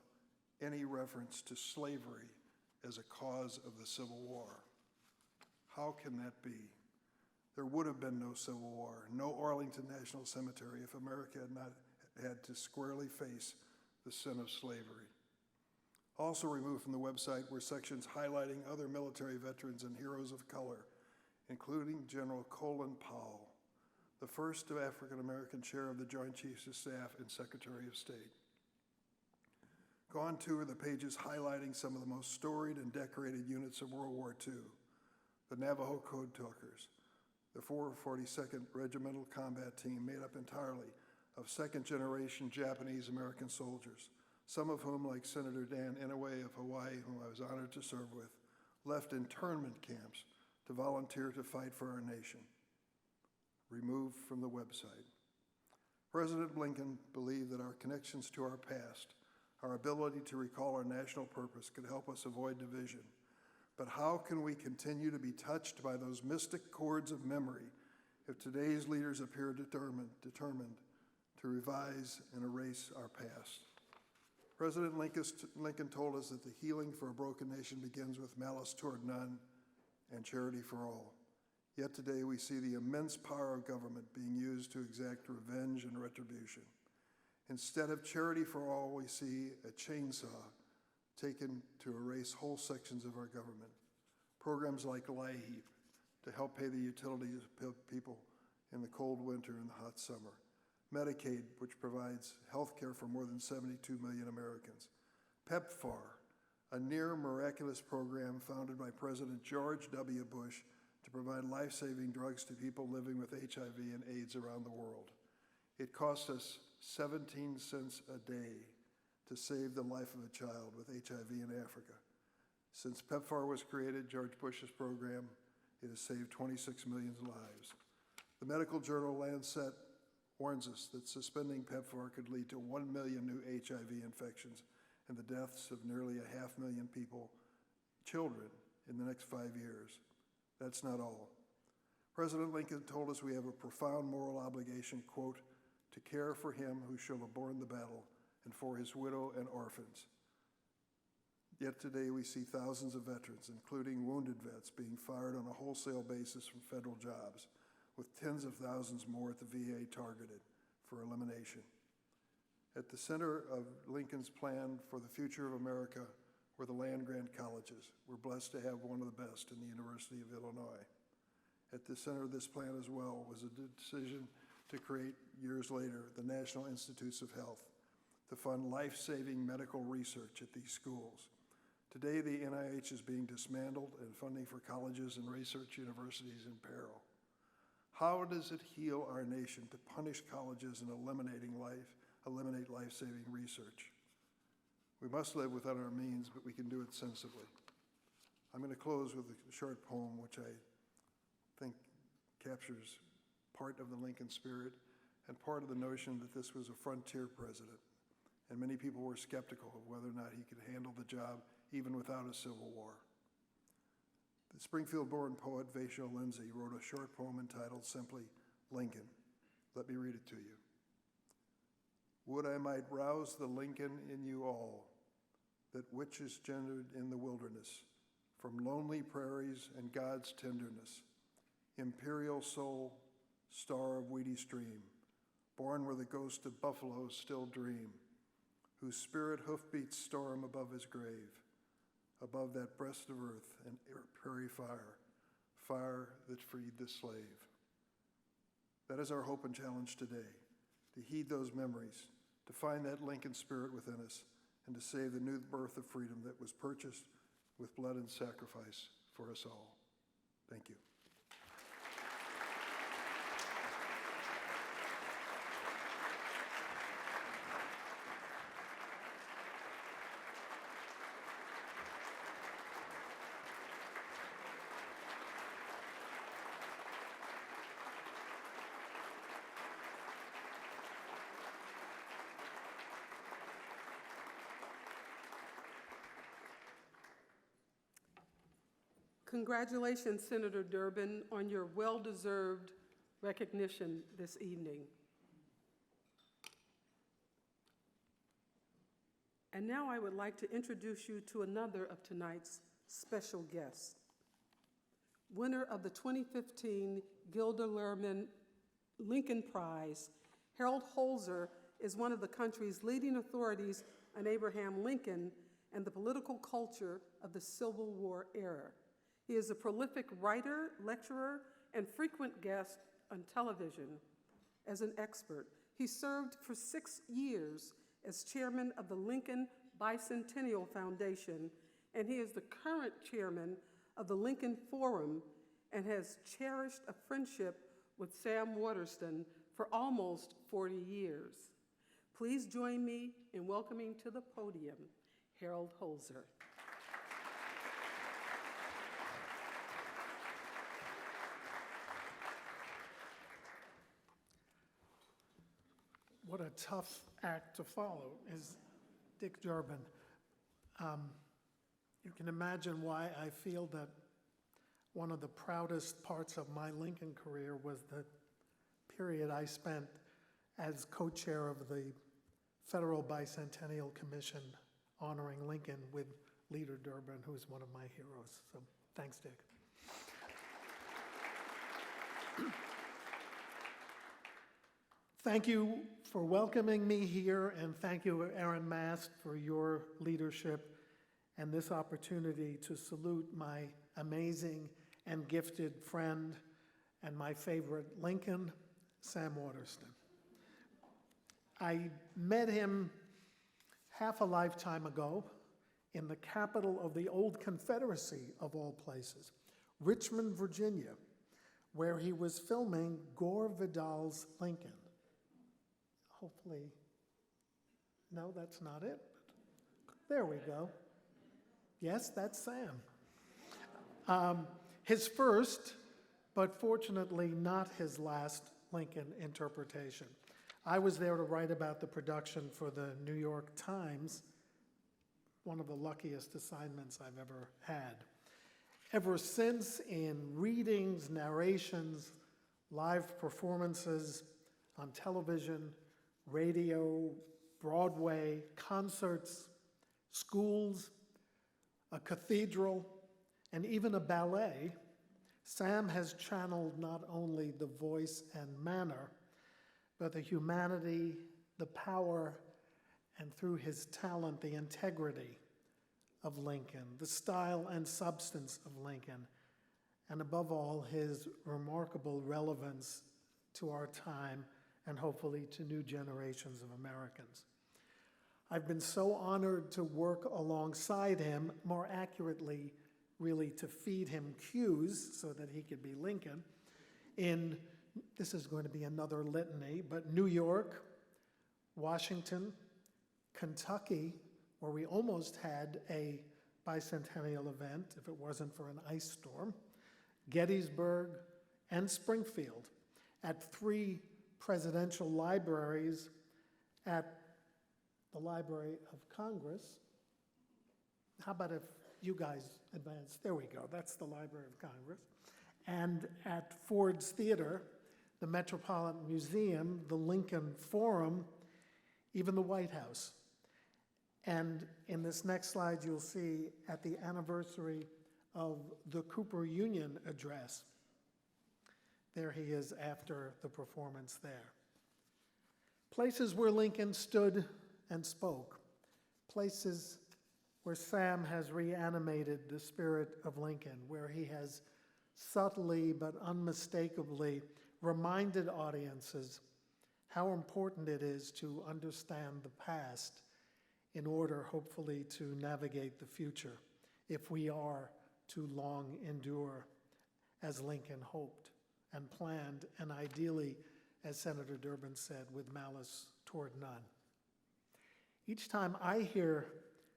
Speaker 7: any reference to slavery as a cause of the Civil War. How can that be? There would have been no Civil War, no Arlington National Cemetery if America had not had to squarely face the sin of slavery. Also removed from the website were sections highlighting other military veterans and heroes of color, including General Colin Powell, the first African-American chair of the Joint Chiefs of Staff and Secretary of State. Gone too are the pages highlighting some of the most storied and decorated units of World War II, the Navajo Code Talkers, the 442nd Regimental Combat Team made up entirely of second-generation Japanese-American soldiers, some of whom, like Senator Dan Inouye of Hawaii, whom I was honored to serve with, left internment camps to volunteer to fight for our nation. Removed from the website. President Lincoln believed that our connections to our past, our ability to recall our national purpose, could help us avoid division. But how can we continue to be touched by those mystic chords of memory if today's leaders appear determined to revise and erase our past? President Lincoln told us that the healing for a broken nation begins with malice toward none and charity for all. Yet today we see the immense power of government being used to exact revenge and retribution. Instead of charity for all, we see a chainsaw taken to erase whole sections of our government. Programs like LIHEAP to help pay the utilities of people in the cold winter and the hot summer. Medicaid, which provides health care for more than 72 million Americans. PEPFAR, a near miraculous program founded by President George W. Bush to provide life-saving drugs to people living with HIV and AIDS around the world. It cost us 17 cents a day to save the life of a child with HIV in Africa. Since PEPFAR was created, George Bush's program, it has saved 26 million lives. The medical journal Lancet warns us that suspending PEPFAR could lead to 1 million new HIV infections and the deaths of nearly 500,000 people, children, in the next 5 years. That's not all. President Lincoln told us we have a profound moral obligation, quote, to care for him who shall have borne the battle and for his widow and orphans. Yet today we see thousands of veterans, including wounded vets, being fired on a wholesale basis from federal jobs, with tens of thousands more at the VA targeted for elimination. At the center of Lincoln's plan for the future of America were the land-grant colleges. We're blessed to have one of the best in the University of Illinois. At the center of this plan as well was a decision to create, years later, the National Institutes of Health to fund life-saving medical research at these schools. Today, the NIH is being dismantled and funding for colleges and research universities in peril. How does it heal our nation to punish colleges and eliminate life-saving research? We must live within our means, but we can do it sensibly. I'm going to close with a short poem which I think captures part of the Lincoln spirit and part of the notion that this was a frontier president, and many people were skeptical of whether or not he could handle the job even without a civil war. The Springfield-born poet Vachel Lindsay wrote a short poem entitled simply, Lincoln. Let me read it to you. Would I might rouse the Lincoln in you all, that which is gendered in the wilderness, from lonely prairies and God's tenderness, imperial soul, star of weedy stream, born where the ghost of buffaloes still dream, whose spirit hoofbeats storm above his grave, above that breast of earth and prairie fire, fire that freed the slave. That is our hope and challenge today, to heed those memories, to find that Lincoln spirit within us, and to save the new birth of freedom that was purchased with blood and sacrifice for us all. Thank you.
Speaker 2: Congratulations, Senator Durbin, on your well-deserved recognition this evening. And now I would like to introduce you to another of tonight's special guests. Winner of the 2015 Gilder Lehrman Lincoln Prize, Harold Holzer is one of the country's leading authorities on Abraham Lincoln and the political culture of the Civil War era. He is a prolific writer, lecturer, and frequent guest on television. As an expert, he served for 6 years as chairman of the Lincoln Bicentennial Foundation, and he is the current chairman of the Lincoln Forum and has cherished a friendship with Sam Waterston for almost 40 years. Please join me in welcoming to the podium Harold Holzer.
Speaker 8: What a tough act to follow is Dick Durbin. You can imagine why I feel that one of the proudest parts of my Lincoln career was the period I spent as co-chair of the Federal Bicentennial Commission honoring Lincoln with Leader Durbin, who's one of my heroes. So thanks, Dick. Thank you for welcoming me here, and thank you, Aaron Mast, for your leadership and this opportunity to salute my amazing and gifted friend and my favorite Lincoln, Sam Waterston. I met him half a lifetime ago in the capital of the old Confederacy, of all places, Richmond, Virginia, where he was filming Gore Vidal's Lincoln. Hopefully, no, that's not it. There we go. Yes, that's Sam. His first, but fortunately not his last Lincoln interpretation. I was there to write about the production for the New York Times, one of the luckiest assignments I've ever had. Ever since, in readings, narrations, live performances on television, radio, Broadway, concerts, schools, a cathedral, and even a ballet, Sam has channeled not only the voice and manner, but the humanity, the power, and through his talent, the integrity of Lincoln, the style and substance of Lincoln, and above all, his remarkable relevance to our time and hopefully to new generations of Americans. I've been so honored to work alongside him, more accurately, really to feed him cues so that he could be Lincoln, in, this is going to be another litany, but New York, Washington, Kentucky, where we almost had a bicentennial event if it wasn't for an ice storm, Gettysburg, and Springfield, at 3 presidential libraries, at the Library of Congress. How about if you guys advance? There we go, that's the Library of Congress. And at Ford's Theater, the Metropolitan Museum, the Lincoln Forum, even the White House. And in this next slide, you'll see at the anniversary of the Cooper Union Address. There he is after the performance there. Places where Lincoln stood and spoke. Places where Sam has reanimated the spirit of Lincoln, where he has subtly but unmistakably reminded audiences how important it is to understand the past in order, hopefully, to navigate the future if we are to long endure as Lincoln hoped and planned, and ideally, as Senator Durbin said, with malice toward none. Each time I hear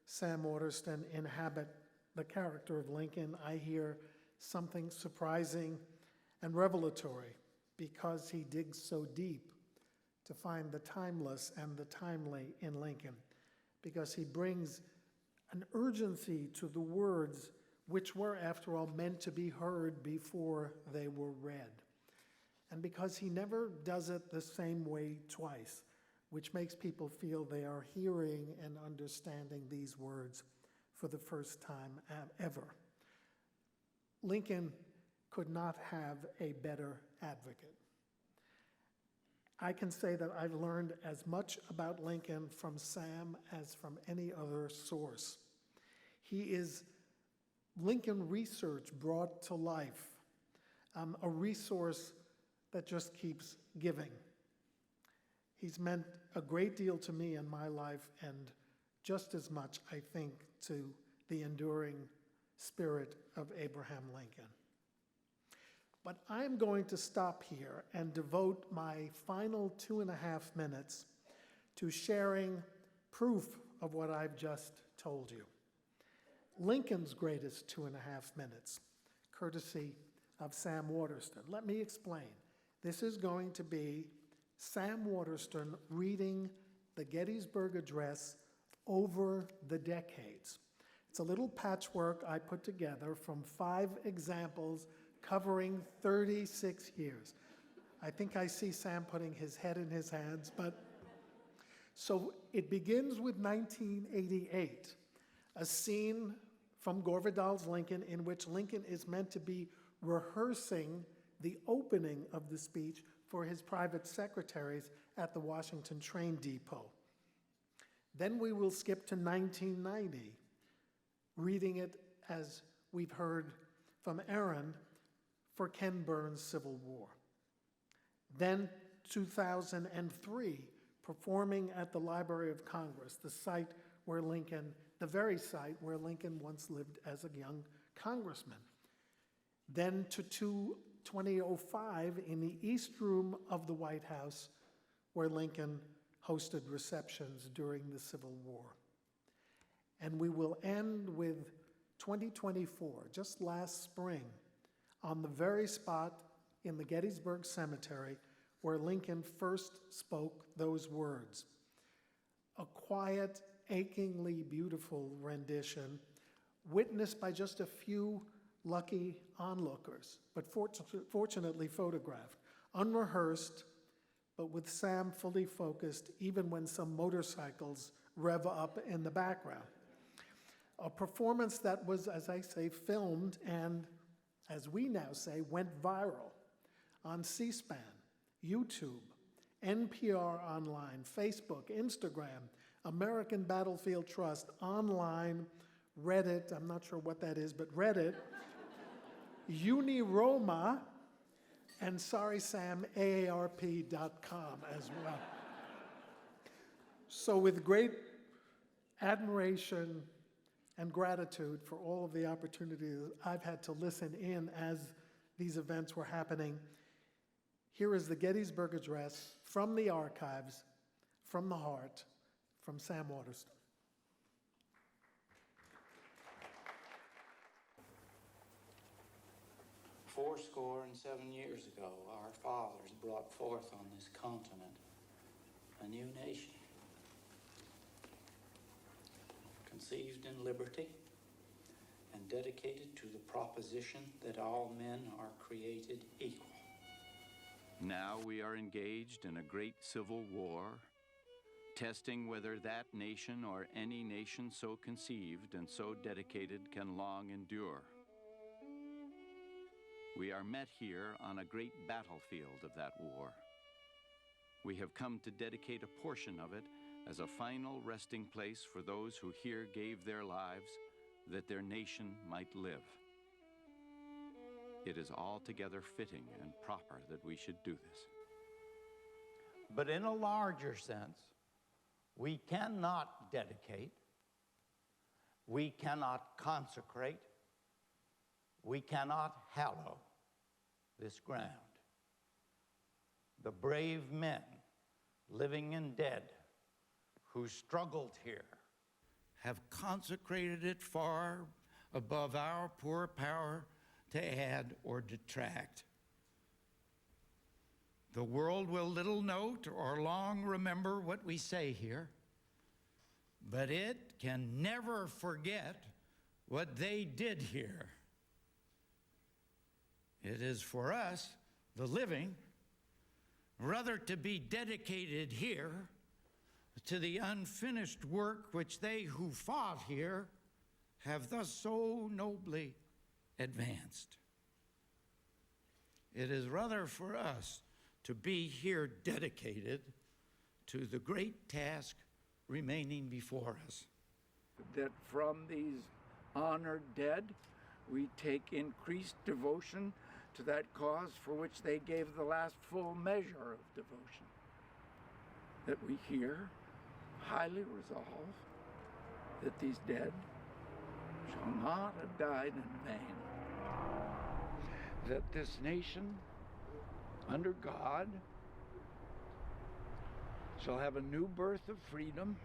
Speaker 8: Sam Waterston inhabit the character of Lincoln, I hear something surprising and revelatory, because he digs so deep to find the timeless and the timely in Lincoln, because he brings an urgency to the words which were, after all, meant to be heard before they were read. And because he never does it the same way twice, which makes people feel they are hearing and understanding these words for the first time ever. Lincoln could not have a better advocate. I can say that I've learned as much about Lincoln from Sam as from any other source. He is Lincoln research brought to life, a resource that just keeps giving. He's meant a great deal to me in my life, and just as much, I think, to the enduring spirit of Abraham Lincoln. But I'm going to stop here and devote my final 2.5 minutes to sharing proof of what I've just told you. Lincoln's greatest 2.5 minutes, courtesy of Sam Waterston. Let me explain. This is going to be Sam Waterston reading the Gettysburg Address over the decades. It's a little patchwork I put together from 5 examples covering 36 years. I think I see Sam putting his head in his hands, but so it begins with 1988, a scene from Gore Vidal's Lincoln in which Lincoln is meant to be rehearsing the opening of the speech for his private secretaries at the Washington train depot. Then we will skip to 1990, reading it, as we've heard from Aaron, for Ken Burns' Civil War. Then 2003, performing at the Library of Congress, the site where Lincoln, the very site where Lincoln once lived as a young congressman. Then to 2005 in the East Room of the White House, where Lincoln hosted receptions during the Civil War. And we will end with 2024, just last spring, on the very spot in the Gettysburg Cemetery where Lincoln first spoke those words. A quiet, achingly beautiful rendition, witnessed by just a few lucky onlookers, but fortunately photographed, unrehearsed, but with Sam fully focused, even when some motorcycles rev up in the background. A performance that was, as I say, filmed and, as we now say, went viral on C-SPAN, YouTube, NPR Online, Facebook, Instagram, American Battlefield Trust, online, Reddit, I'm not sure what that is, but Reddit, Uniroma, and sorry, Sam, AARP.com as well. So with great admiration and gratitude for all of the opportunities I've had to listen in as these events were happening, here is the Gettysburg Address from the archives, from the heart, from Sam Waterston.
Speaker 9: 77 years ago, our fathers brought forth on this continent a new nation, conceived in liberty and dedicated to the proposition that all men are created equal.
Speaker 10: Now we are engaged in a great civil war, testing whether that nation or any nation so conceived and so dedicated can long endure. We are met here on a great battlefield of that war. We have come to dedicate a portion of it as a final resting place for those who here gave their lives that their nation might live. It is altogether fitting and proper that we should do this.
Speaker 9: But in a larger sense, we cannot dedicate, we cannot consecrate, we cannot hallow this ground. The brave men, living and dead, who struggled here, have consecrated it far above our poor power to add or detract. The world will little note or long remember what we say here, but it can never forget what they did here. It is for us, the living, rather to be dedicated here to the unfinished work which they who fought here have thus so nobly advanced. It is rather for us to be here dedicated to the great task remaining before us.
Speaker 11: That from these honored dead, we take increased devotion to that cause for which they gave the last full measure of devotion. That we here highly resolve that these dead shall not have died in vain. That this nation, under God, shall have a new birth of freedom,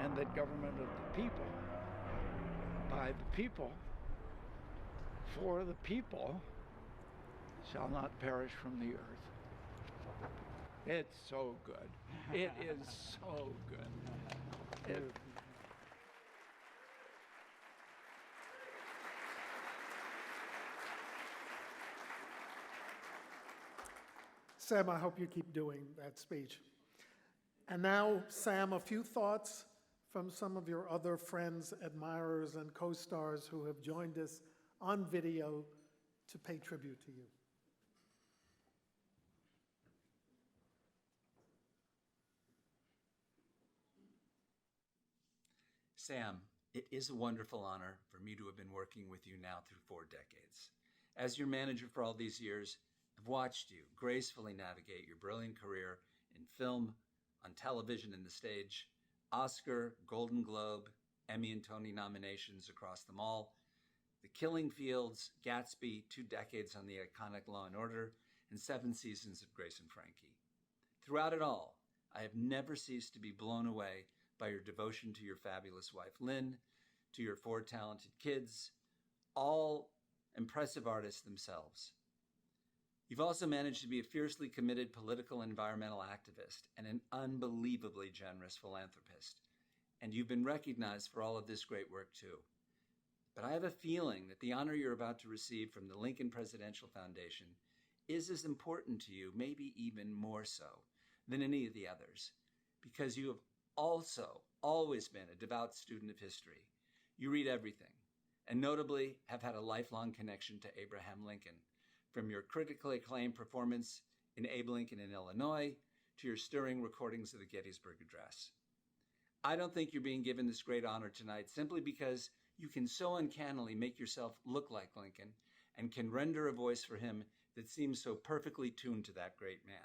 Speaker 11: and that government of the people, by the people, for the people, shall not perish from the earth. It's so good. It is so good.
Speaker 8: Sam, I hope you keep doing that speech. And now, Sam, a few thoughts from some of your other friends, admirers, and co-stars who have joined us on video to pay tribute to you.
Speaker 12: Sam, it is a wonderful honor for me to have been working with you now through 4 decades. As your manager for all these years, I've watched you gracefully navigate your brilliant career in film, on television, and the stage, Oscar, Golden Globe, Emmy and Tony nominations across them all, The Killing Fields, Gatsby, 2 decades on the iconic Law & Order, and 7 seasons of Grace and Frankie. Throughout it all, I have never ceased to be blown away by your devotion to your fabulous wife, Lynn, to your 4 talented kids, all impressive artists themselves. You've also managed to be a fiercely committed political and environmental activist and an unbelievably generous philanthropist. And you've been recognized for all of this great work too. But I have a feeling that the honor you're about to receive from the Lincoln Presidential Foundation is as important to you, maybe even more so, than any of the others, because you have also always been a devout student of history. You read everything, and notably have had a lifelong connection to Abraham Lincoln, from your critically acclaimed performance in Abe Lincoln in Illinois to your stirring recordings of the Gettysburg Address. I don't think you're being given this great honor tonight simply because you can so uncannily make yourself look like Lincoln and can render a voice for him that seems so perfectly tuned to that great man.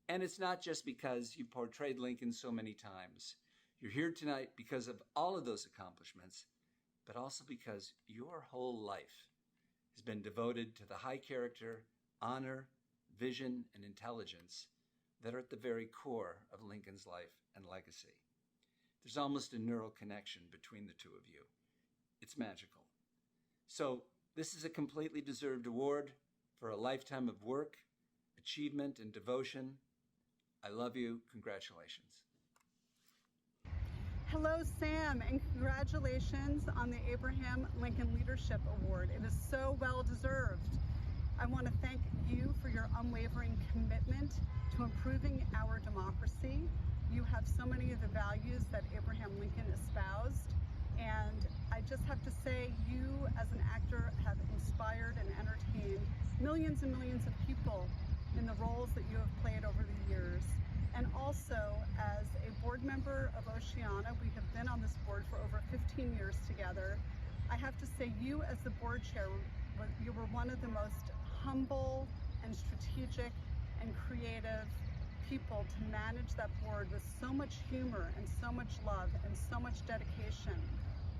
Speaker 12: And it's not just because you portrayed Lincoln so many times. You're here tonight because of all of those accomplishments, but also because your whole life has been devoted to the high character, honor, vision, and intelligence that are at the very core of Lincoln's life and legacy. There's almost a neural connection between the two of you. It's magical. So this is a completely deserved award for a lifetime of work, achievement, and devotion. I love you. Congratulations.
Speaker 13: Hello, Sam, and congratulations on the Abraham Lincoln Leadership Award. It is so well deserved. I want to thank you for your unwavering commitment to improving our democracy. You have so many of the values that Abraham Lincoln espoused, and I just have to say you as an actor have inspired and entertained millions and millions of people in the roles that you have played over the years. And also, as a board member of Oceana, we have been on this board for over 15 years together. I have to say, you as the board chair, you were one of the most humble and strategic and creative people to manage that board with so much humor and so much love and so much dedication.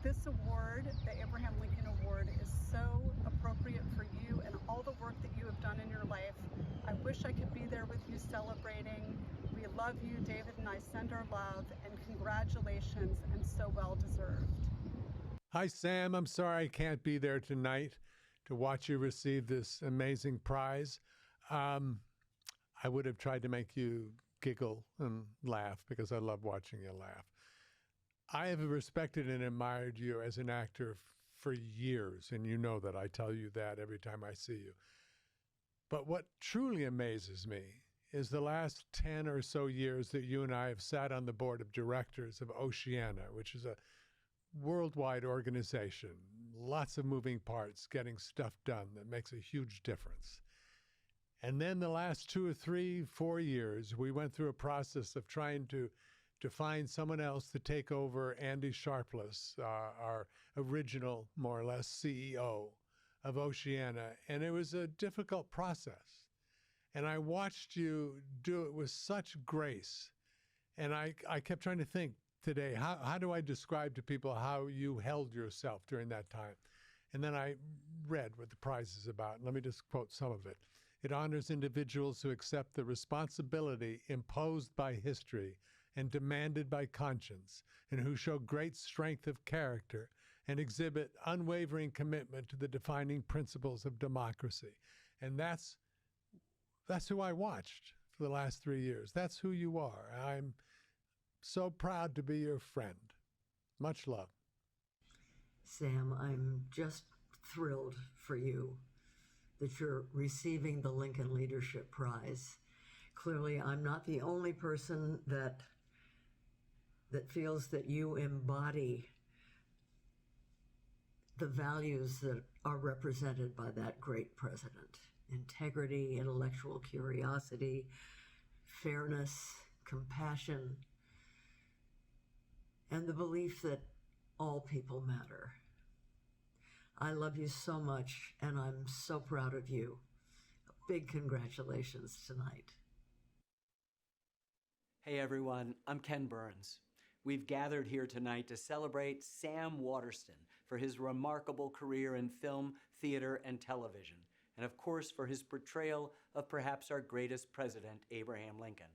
Speaker 13: This award, the Abraham Lincoln Award, is so appropriate for you and all the work that you have done in your life. I wish I could be there with you celebrating. We love you, David and I send our love, and congratulations, and so well deserved.
Speaker 14: Hi, Sam. I'm sorry I can't be there tonight to watch you receive this amazing prize. I would have tried to make you giggle and laugh because I love watching you laugh. I have respected and admired you as an actor for years, and you know that. I tell you that every time I see you. But what truly amazes me is the last 10 or so years that you and I have sat on the board of directors of Oceana, which is a worldwide organization, lots of moving parts, getting stuff done that makes a huge difference. And then the last 2 or 3, 4 years, we went through a process of trying to find someone else to take over Andy Sharpless, our original, more or less, CEO of Oceana. And it was a difficult process. And I watched you do it with such grace. And I kept trying to think today, how do I describe to people how you held yourself during that time? And then I read what the prize is about. Let me just quote some of it. It honors individuals who accept the responsibility imposed by history and demanded by conscience, and who show great strength of character and exhibit unwavering commitment to the defining principles of democracy. And that's who I watched for the last 3 years. That's who you are. I'm so proud to be your friend. Much love.
Speaker 15: Sam, I'm just thrilled for you that you're receiving the Lincoln Leadership Prize. Clearly, I'm not the only person that feels that you embody the values that are represented by that great president. Integrity, intellectual curiosity, fairness, compassion, and the belief that all people matter. I love you so much, and I'm so proud of you. Big congratulations tonight.
Speaker 16: Hey everyone, I'm Ken Burns. We've gathered here tonight to celebrate Sam Waterston for his remarkable career in film, theater, and television, and of course for his portrayal of perhaps our greatest president, Abraham Lincoln.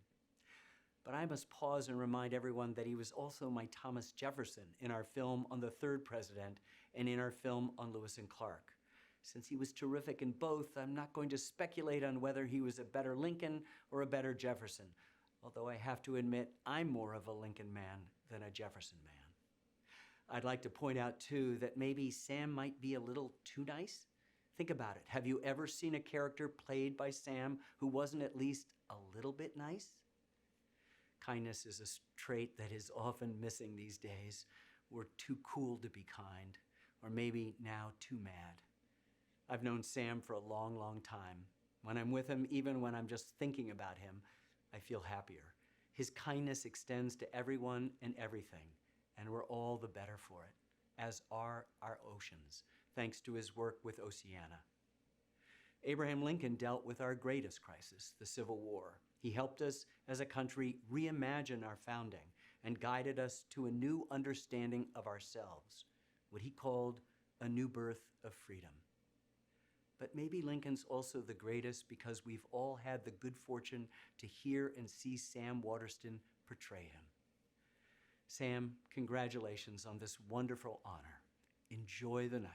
Speaker 16: But I must pause and remind everyone that he was also my Thomas Jefferson in our film on the third president and in our film on Lewis and Clark. Since he was terrific in both, I'm not going to speculate on whether he was a better Lincoln or a better Jefferson, although I have to admit I'm more of a Lincoln man than a Jefferson man. I'd like to point out, too, that maybe Sam might be a little too nice. Think about it. Have you ever seen a character played by Sam who wasn't at least a little bit nice? Kindness is a trait that is often missing these days. We're too cool to be kind, or maybe now too mad. I've known Sam for a long, long time. When I'm with him, even when I'm just thinking about him, I feel happier. His kindness extends to everyone and everything, and we're all the better for it, as are our oceans, thanks to his work with Oceana. Abraham Lincoln dealt with our greatest crisis, the Civil War. He helped us as a country reimagine our founding and guided us to a new understanding of ourselves, what he called a new birth of freedom. But maybe Lincoln's also the greatest because we've all had the good fortune to hear and see Sam Waterston portray him. Sam, congratulations on this wonderful honor. Enjoy the night.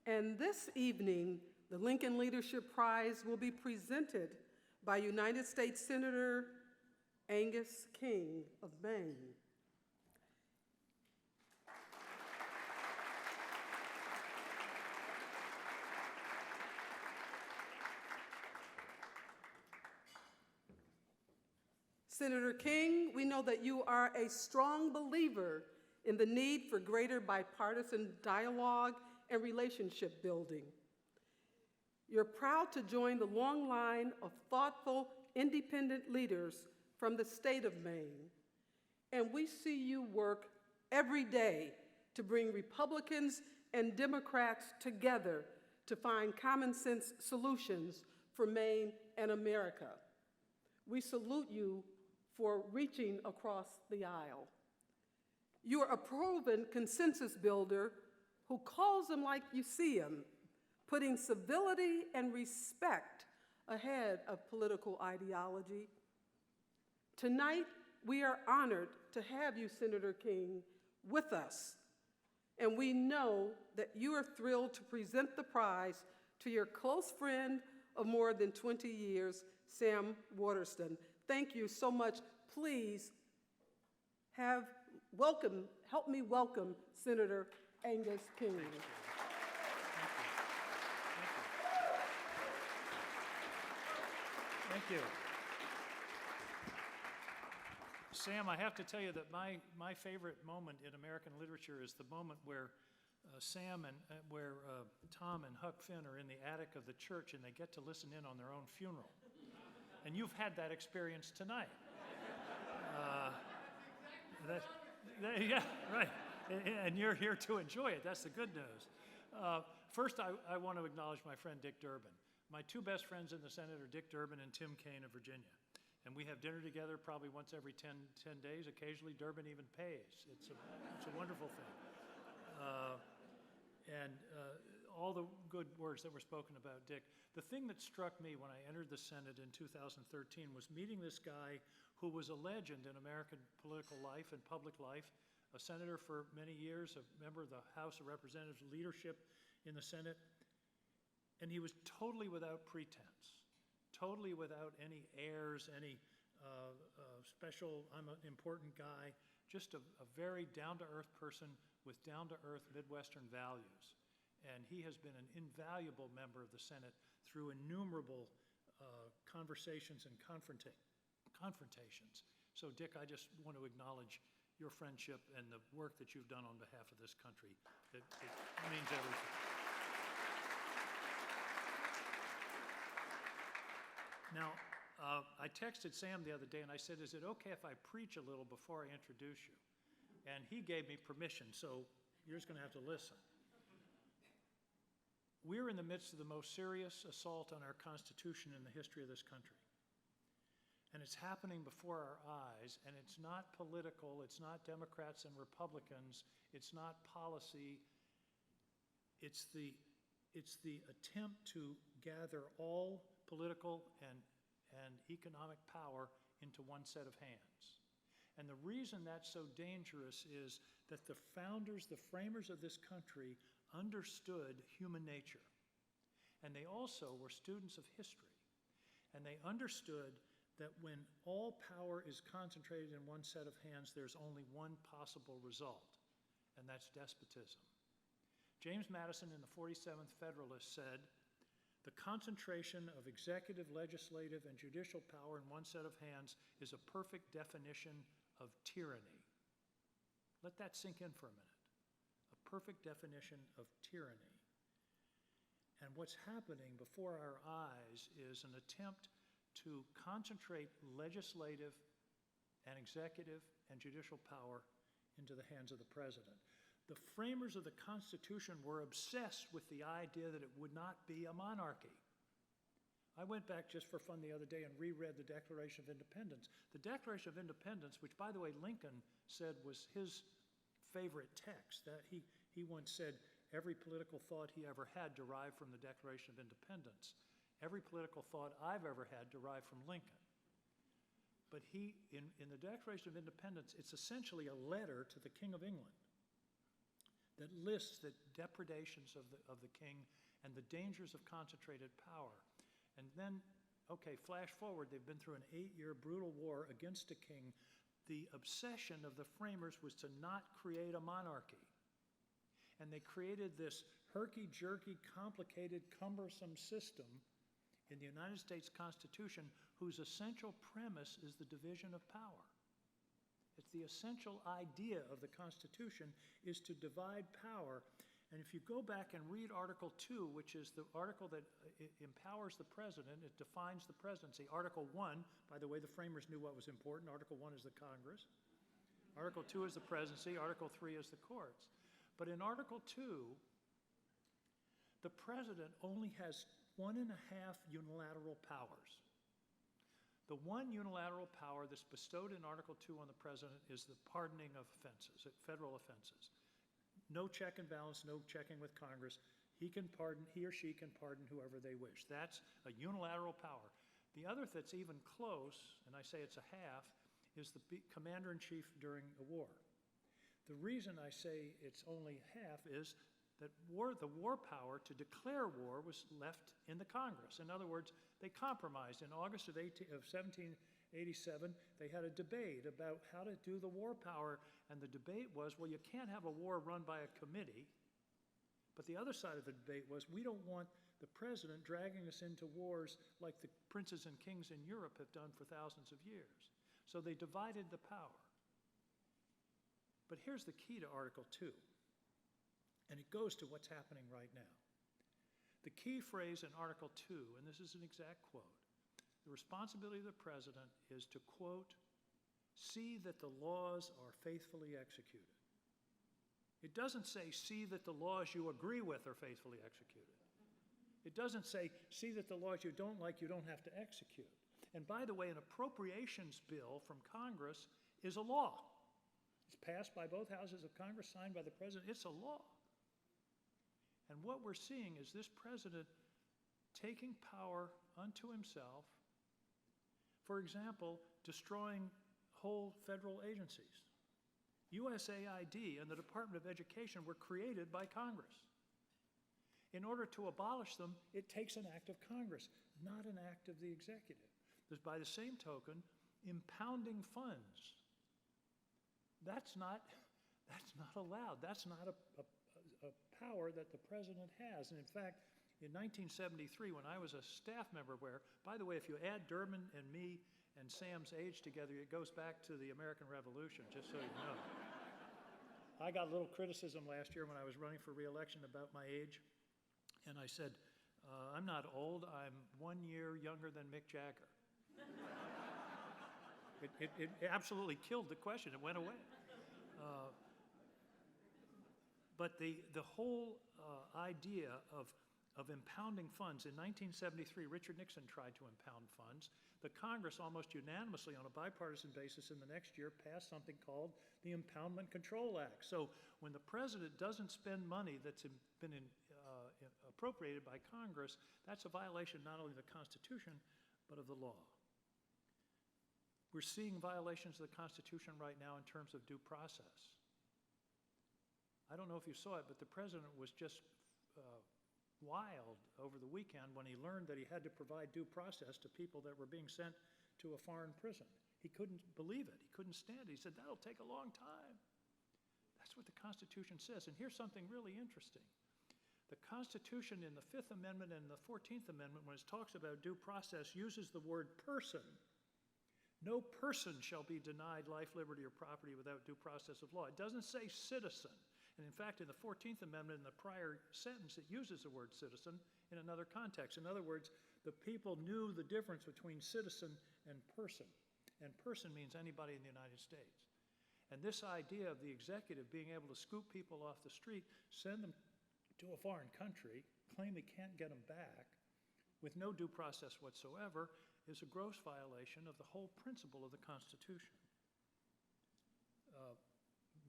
Speaker 2: And this evening, the Lincoln Leadership Prize will be presented by United States Senator Angus King of Maine. Senator King, we know that you are a strong believer in the need for greater bipartisan dialogue and relationship building. You're proud to join the long line of thoughtful, independent leaders from the state of Maine. and we see you work every day to bring Republicans and Democrats together to find common sense solutions for Maine and America. We salute you for reaching across the aisle. You are a proven consensus builder who calls them like you see them, putting civility and respect ahead of political ideology. Tonight, we are honored to have you, Senator King, with us, and we know that you are thrilled to present the prize to your close friend of more than 20 years, Sam Waterston. Thank you so much. Please help me welcome Senator Angus King.
Speaker 17: Thank you. Sam, I have to tell you that my favorite moment in American literature is the moment where Sam and Tom and Huck Finn are in the attic of the church and they get to listen in on their own funeral. And you've had that experience tonight. Yeah, right. And you're here to enjoy it. That's the good news. First, I want to acknowledge my friend Dick Durbin. My two best friends in the Senate are Dick Durbin and Tim Kaine of Virginia. And we have dinner together probably once every 10 days. Occasionally, Durbin even pays. It's a wonderful thing. And all the good words that were spoken about Dick. The thing that struck me when I entered the Senate in 2013 was meeting this guy who was a legend in American political life and public life, a senator for many years, a member of the House of Representatives leadership in the Senate. And he was totally without pretense, totally without any airs, any special, I'm an important guy, just a very down-to-earth person with down-to-earth Midwestern values. And he has been an invaluable member of the Senate through innumerable conversations and confrontations. So, Dick, I just want to acknowledge your friendship and the work that you've done on behalf of this country. It means everything. Now, I texted Sam the other day and I said, is it okay if I preach a little before I introduce you? And he gave me permission, so you're just going to have to listen. We're in the midst of the most serious assault on our Constitution in the history of this country. And it's happening before our eyes, and it's not political, it's not Democrats and Republicans, it's not policy, it's the attempt to gather all political and economic power into one set of hands. And the reason that's so dangerous is that the founders, the framers of this country, understood human nature. And they also were students of history. And they understood that when all power is concentrated in one set of hands, there's only one possible result, and that's despotism. James Madison in the 47th Federalist said, "The concentration of executive, legislative, and judicial power in one set of hands is a perfect definition of tyranny." Let that sink in for a minute. A perfect definition of tyranny. And what's happening before our eyes is an attempt to concentrate legislative and executive and judicial power into the hands of the president. The framers of the Constitution were obsessed with the idea that it would not be a monarchy. I went back just for fun the other day and reread the Declaration of Independence. The Declaration of Independence, which, by the way, Lincoln said was his favorite text, that he once said every political thought he ever had derived from the Declaration of Independence. Every political thought I've ever had derived from Lincoln. But in the Declaration of Independence, it's essentially a letter to the King of England that lists the depredations of the king and the dangers of concentrated power. And then, okay, flash forward, they've been through an 8-year brutal war against a king. The obsession of the framers was to not create a monarchy. And they created this herky-jerky, complicated, cumbersome system in the United States Constitution whose essential premise is the division of power. It's the essential idea of the Constitution is to divide power. And if you go back and read Article 2, which is the article that empowers the president, it defines the presidency. Article 1, by the way, the framers knew what was important. Article 1 is the Congress. Article 2 is the presidency, Article 3 is the courts. But in Article 2, the president only has 1.5 unilateral powers. The one unilateral power that's bestowed in Article 2 on the president is the pardoning of offenses, federal offenses. No check and balance, no checking with Congress. He or she can pardon whoever they wish. That's a unilateral power. The other that's even close, and I say it's a half, is the commander-in-chief during a war. The reason I say it's only half is that the war power to declare war was left in the Congress. In other words, they compromised. In August of 1787, they had a debate about how to do the war power, and the debate was, well, you can't have a war run by a committee. But the other side of the debate was, we don't want the president dragging us into wars like the princes and kings in Europe have done for thousands of years. So they divided the power. But here's the key to Article 2, and it goes to what's happening right now. The key phrase in Article 2, and this is an exact quote, the responsibility of the president is to, quote, see that the laws are faithfully executed. It doesn't say, see that the laws you agree with are faithfully executed. It doesn't say, see that the laws you don't like, you don't have to execute. And by the way, an appropriations bill from Congress is a law. It's passed by both houses of Congress, signed by the president. It's a law. And what we're seeing is this president taking power unto himself, for example, destroying whole federal agencies. USAID and the Department of Education were created by Congress. In order to abolish them, it takes an act of Congress, not an act of the executive. There's, by the same token, impounding funds. That's not allowed. That's not a power that the president has. And in fact, in 1973, when I was a staff member where, by the way, if you add Durbin and me and Sam's age together, it goes back to the American Revolution, just so you know. I got a little criticism last year when I was running for re-election about my age, and I said, I'm not old, I'm 1 year younger than Mick Jagger. It absolutely killed the question. It went away. But the whole idea of impounding funds, in 1973, Richard Nixon tried to impound funds. The Congress almost unanimously, on a bipartisan basis in the next year, passed something called the Impoundment Control Act. So when the president doesn't spend money that's been appropriated by Congress, that's a violation not only of the Constitution, but of the law. We're seeing violations of the Constitution right now in terms of due process. I don't know if you saw it, but the president was just wild over the weekend when he learned that he had to provide due process to people that were being sent to a foreign prison. He couldn't believe it. He couldn't stand it. He said, that'll take a long time. That's what the Constitution says. And here's something really interesting. The Constitution in the Fifth Amendment and the 14th Amendment, when it talks about due process, uses the word person. No person shall be denied life, liberty, or property without due process of law. It doesn't say citizen. And in fact, in the 14th Amendment, in the prior sentence, it uses the word citizen in another context. In other words, the people knew the difference between citizen and person. And person means anybody in the United States. And this idea of the executive being able to scoop people off the street, send them to a foreign country, claim he can't get them back, with no due process whatsoever, is a gross violation of the whole principle of the Constitution.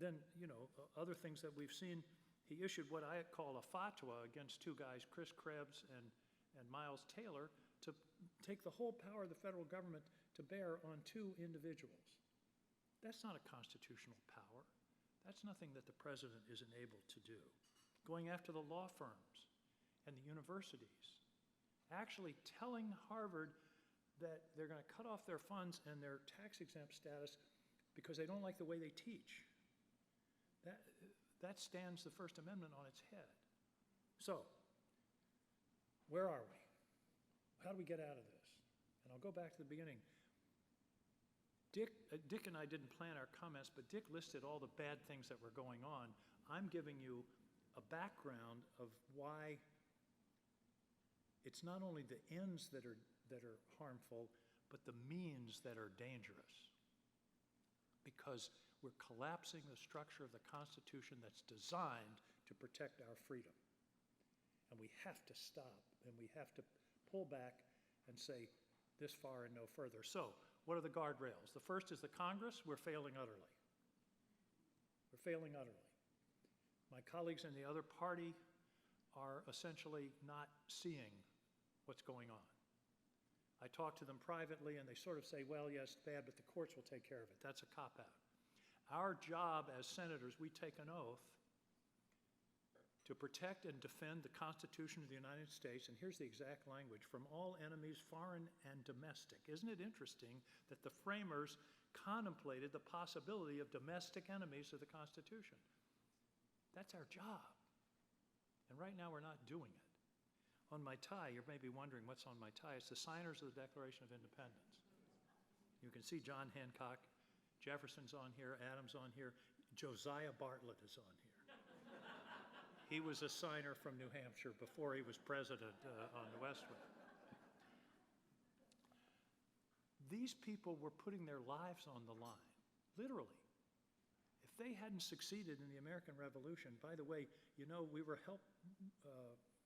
Speaker 17: Then, other things that we've seen, he issued what I call a fatwa against two guys, Chris Krebs and Miles Taylor, to take the whole power of the federal government to bear on two individuals. That's not a constitutional power. That's nothing that the president is enabled to do. Going after the law firms and the universities, actually telling Harvard that they're going to cut off their funds and their tax-exempt status because they don't like the way they teach. That stands the First Amendment on its head. So, where are we? How do we get out of this? And I'll go back to the beginning. Dick and I didn't plan our comments, but Dick listed all the bad things that were going on. I'm giving you a background of why it's not only the ends that are harmful, but the means that are dangerous. Because we're collapsing the structure of the Constitution that's designed to protect our freedom. And we have to stop, and we have to pull back and say this far and no further. So, what are the guardrails? The first is the Congress. We're failing utterly. We're failing utterly. My colleagues in the other party are essentially not seeing what's going on. I talk to them privately, and they sort of say, well, yes, it's bad, but the courts will take care of it. That's a cop-out. Our job as senators, we take an oath to protect and defend the Constitution of the United States, and here's the exact language, from all enemies, foreign and domestic. Isn't it interesting that the framers contemplated the possibility of domestic enemies of the Constitution? That's our job. And right now we're not doing it. On my tie, you may be wondering what's on my tie. It's the signers of the Declaration of Independence. You can see John Hancock, Jefferson's on here, Adams on here, Josiah Bartlett is on here. He was a signer from New Hampshire before he was president on the Westward. These people were putting their lives on the line, literally. If they hadn't succeeded in the American Revolution, by the way, you know, we were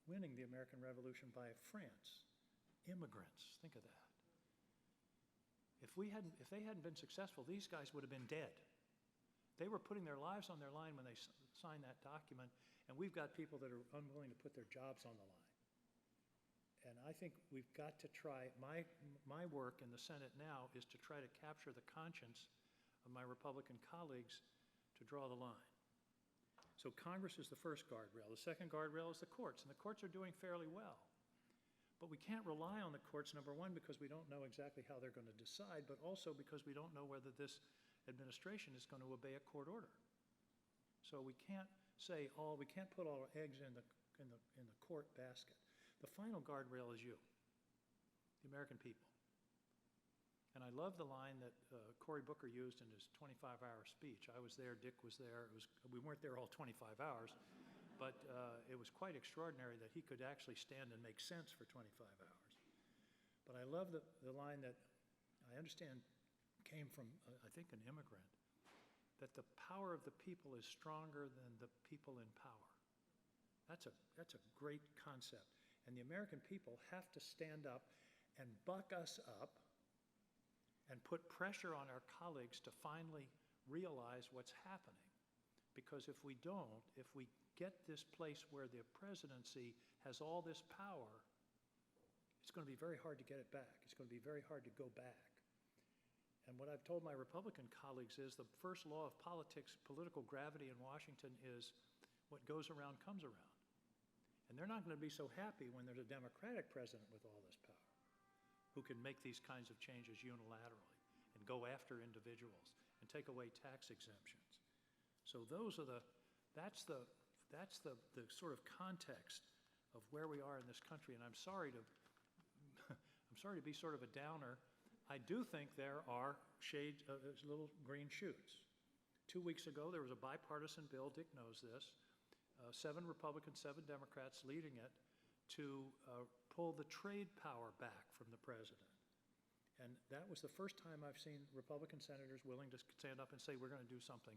Speaker 17: winning the American Revolution by France, immigrants, think of that. If they hadn't been successful, these guys would have been dead. They were putting their lives on their line when they signed that document, and we've got people that are unwilling to put their jobs on the line. And I think we've got to try, my work in the Senate now is to try to capture the conscience of my Republican colleagues to draw the line. So Congress is the first guardrail. The second guardrail is the courts, and the courts are doing fairly well. But we can't rely on the courts, number one, because we don't know exactly how they're going to decide, but also because we don't know whether this administration is going to obey a court order. So we can't say we can't put all our eggs in the court basket. The final guardrail is you, the American people. And I love the line that Cory Booker used in his 25-hour speech. I was there, Dick was there. We weren't there all 25 hours, but it was quite extraordinary that he could actually stand and make sense for 25 hours. But I love the line that I understand came from, I think, an immigrant, that the power of the people is stronger than the people in power. That's a great concept. And the American people have to stand up and buck us up and put pressure on our colleagues to finally realize what's happening. Because if we don't, if we get this place where the presidency has all this power, it's going to be very hard to get it back. It's going to be very hard to go back. And what I've told my Republican colleagues is the first law of politics, political gravity in Washington is what goes around comes around. And they're not going to be so happy when there's a Democratic president with all this power who can make these kinds of changes unilaterally and go after individuals and take away tax exemptions. So that's the sort of context of where we are in this country. And I'm sorry to be sort of a downer. I do think there are shades, little green shoots. 2 weeks ago, there was a bipartisan bill, Dick knows this, 7 Republicans, 7 Democrats leading it to pull the trade power back from the president. And that was the first time I've seen Republican senators willing to stand up and say, we're going to do something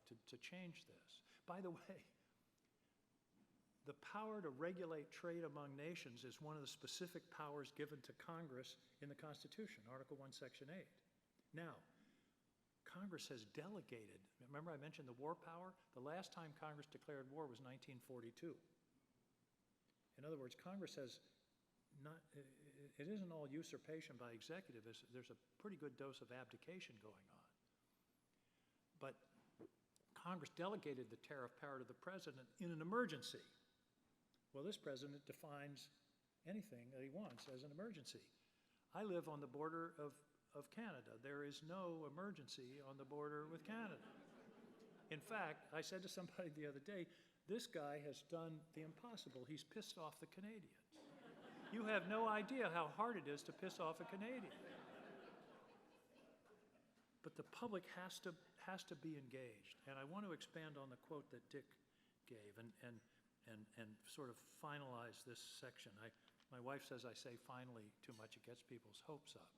Speaker 17: to change this. By the way, the power to regulate trade among nations is one of the specific powers given to Congress in the Constitution, Article 1, Section 8. Now, Congress has delegated, remember I mentioned the war power? The last time Congress declared war was 1942. In other words, Congress has not, it isn't all usurpation by executive, there's a pretty good dose of abdication going on. But Congress delegated the tariff power to the president in an emergency. Well, this president defines anything that he wants as an emergency. I live on the border of Canada. There is no emergency on the border with Canada. In fact, I said to somebody the other day, this guy has done the impossible. He's pissed off the Canadians. You have no idea how hard it is to piss off a Canadian. But the public has to be engaged. And I want to expand on the quote that Dick gave and sort of finalize this section. My wife says I say finally too much. It gets people's hopes up.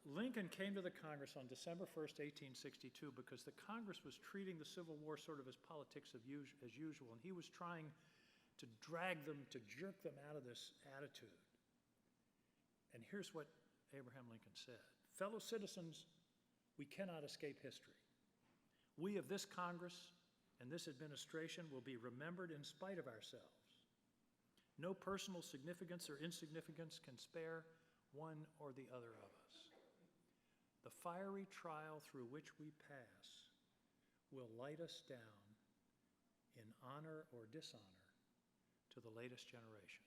Speaker 17: Lincoln came to the Congress on December 1st, 1862, because the Congress was treating the Civil War sort of as politics as usual, and he was trying to drag them, to jerk them out of this attitude. And here's what Abraham Lincoln said: "Fellow citizens, we cannot escape history. We of this Congress and this administration will be remembered in spite of ourselves. No personal significance or insignificance can spare one or the other of us. The fiery trial through which we pass will light us down in honor or dishonor to the latest generation."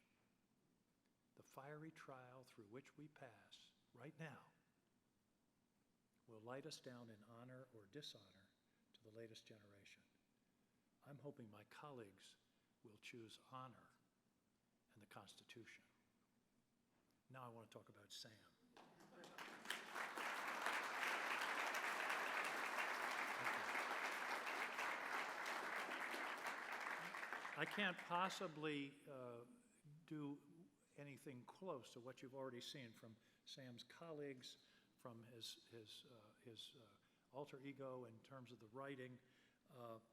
Speaker 17: The fiery trial through which we pass right now will light us down in honor or dishonor to the latest generation. I'm hoping my colleagues will choose honor and the Constitution. Now I want to talk about Sam. I can't possibly do anything close to what you've already seen from Sam's colleagues, from his alter ego in terms of the writing.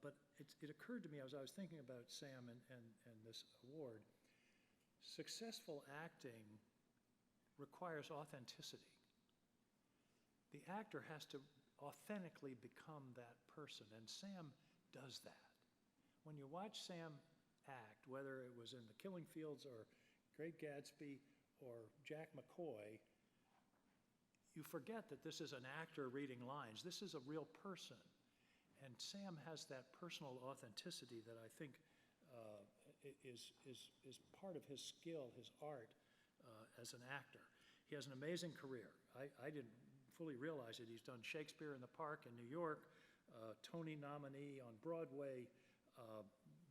Speaker 17: But it occurred to me as I was thinking about Sam and this award, successful acting requires authenticity. The actor has to authentically become that person, and Sam does that. When you watch Sam act, whether it was in The Killing Fields or Great Gatsby or Jack McCoy, you forget that this is an actor reading lines. This is a real person. And Sam has that personal authenticity that I think is part of his skill, his art as an actor. He has an amazing career. I didn't fully realize it. He's done Shakespeare in the Park in New York, Tony nominee on Broadway,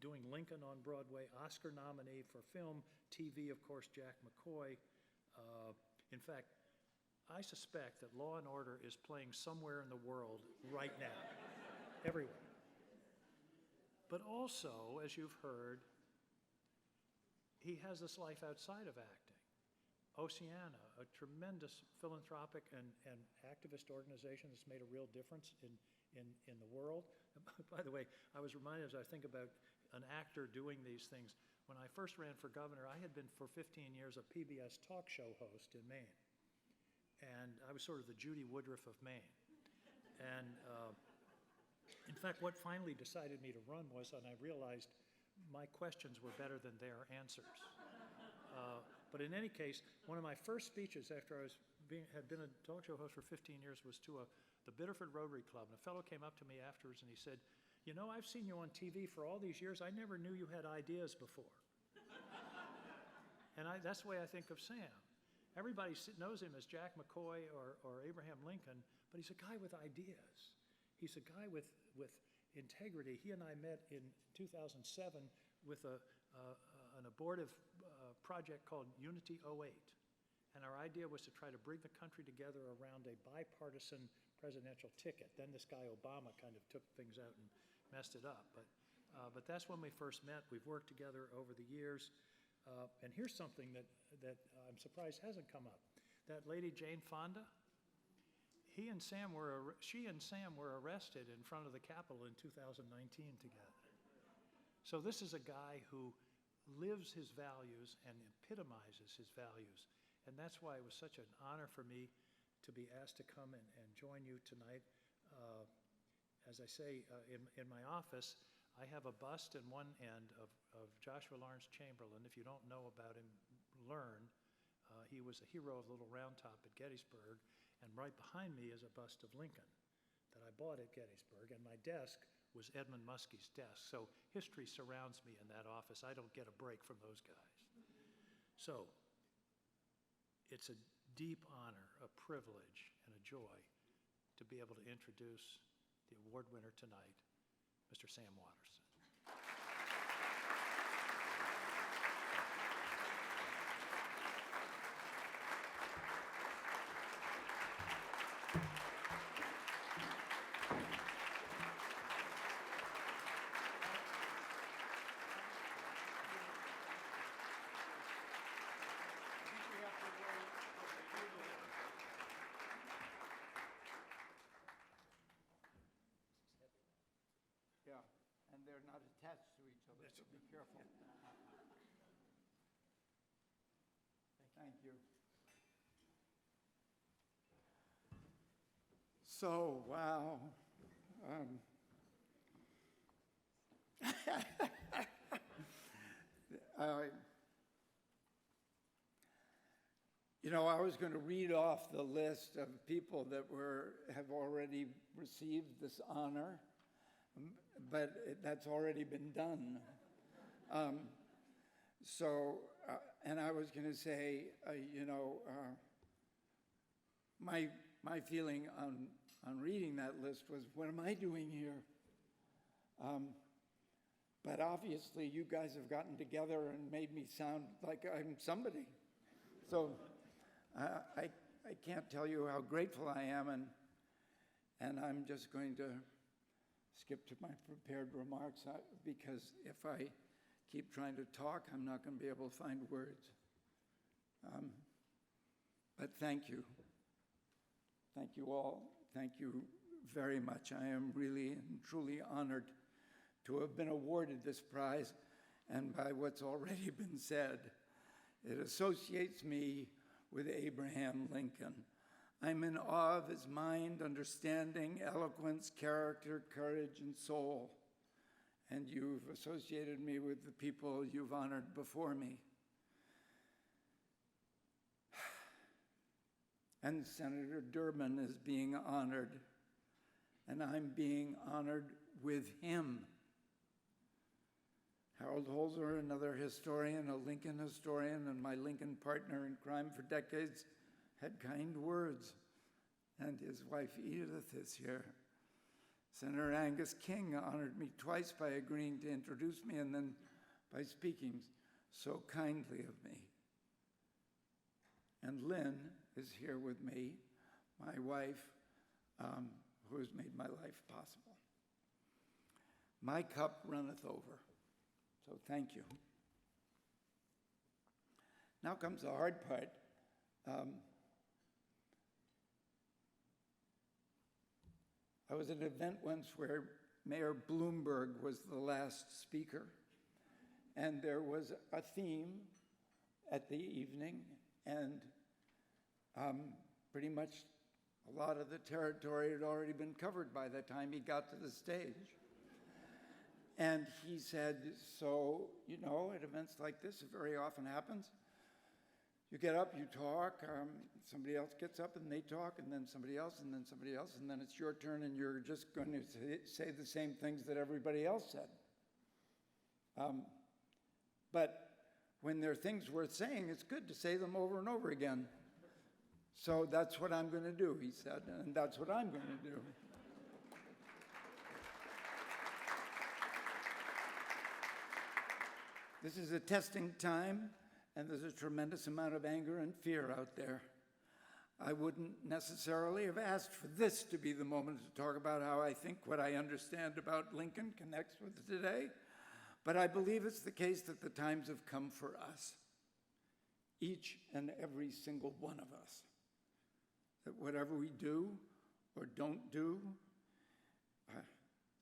Speaker 17: doing Lincoln on Broadway, Oscar nominee for film, TV, of course, Jack McCoy. In fact, I suspect that Law and Order is playing somewhere in the world right now, everywhere. But also, as you've heard, he has this life outside of acting. Oceana, a tremendous philanthropic and activist organization that's made a real difference in the world. By the way, I was reminded as I think about an actor doing these things, when I first ran for governor, I had been for 15 years a PBS talk show host in Maine. And I was sort of the Judy Woodruff of Maine. And in fact, what finally decided me to run was, and I realized my questions were better than their answers. But in any case, one of my first speeches after I had been a talk show host for 15 years was to the Biddeford Rotary Club. And a fellow came up to me afterwards and he said, "You know, I've seen you on TV for all these years. I never knew you had ideas before." And that's the way I think of Sam. Everybody knows him as Jack McCoy or Abraham Lincoln, but he's a guy with ideas. He's a guy with integrity. He and I met in 2007 with an abortive project called Unity 08. And our idea was to try to bring the country together around a bipartisan presidential ticket. Then this guy Obama kind of took things out and messed it up. But that's when we first met. We've worked together over the years. And here's something that I'm surprised hasn't come up. That lady Jane Fonda, she and Sam were arrested in front of the Capitol in 2019 together. So this is a guy who lives his values and epitomizes his values. And that's why it was such an honor for me to be asked to come and join you tonight. As I say, in my office, I have a bust in one end of Joshua Lawrence Chamberlain. If you don't know about him, learn. He was a hero of Little Round Top at Gettysburg. And right behind me is a bust of Lincoln that I bought at Gettysburg. And my desk was Edmund Muskie's desk. So history surrounds me in that office. I don't get a break from those guys. So it's a deep honor, a privilege, and a joy to be able to introduce the award winner tonight, Mr. Sam Waterston.
Speaker 11: Careful. Thank you. So, wow. You know, I was going to read off the list of people that have already received this honor, but that's already been done. And I was going to say, my feeling on reading that list was, what am I doing here? But obviously, you guys have gotten together and made me sound like I'm somebody. So I can't tell you how grateful I am, and I'm just going to skip to my prepared remarks because if I keep trying to talk, I'm not going to be able to find words. But thank you. Thank you all. Thank you very much. I am really and truly honored to have been awarded this prize, and by what's already been said, it associates me with Abraham Lincoln. I'm in awe of his mind, understanding, eloquence, character, courage, and soul. And you've associated me with the people you've honored before me. And Senator Durbin is being honored, and I'm being honored with him. Harold Holzer, another historian, a Lincoln historian, and my Lincoln partner in crime for decades, had kind words, and his wife Edith is here. Senator Angus King honored me twice by agreeing to introduce me and then by speaking so kindly of me. And Lynn is here with me, my wife, who has made my life possible. My cup runneth over. So thank you. Now comes the hard part. I was at an event once where Mayor Bloomberg was the last speaker, and there was a theme at the evening, and pretty much a lot of the territory had already been covered by the time he got to the stage. And he said, so, at events like this, it very often happens. You get up, you talk, somebody else gets up and they talk, and then somebody else, and then somebody else, and then it's your turn and you're just going to say the same things that everybody else said. But when there are things worth saying, it's good to say them over and over again. So that's what I'm going to do, he said, and that's what I'm going to do. This is a testing time, and there's a tremendous amount of anger and fear out there. I wouldn't necessarily have asked for this to be the moment to talk about how I think what I understand about Lincoln connects with today, but I believe it's the case that the times have come for us, each and every single one of us, that whatever we do or don't do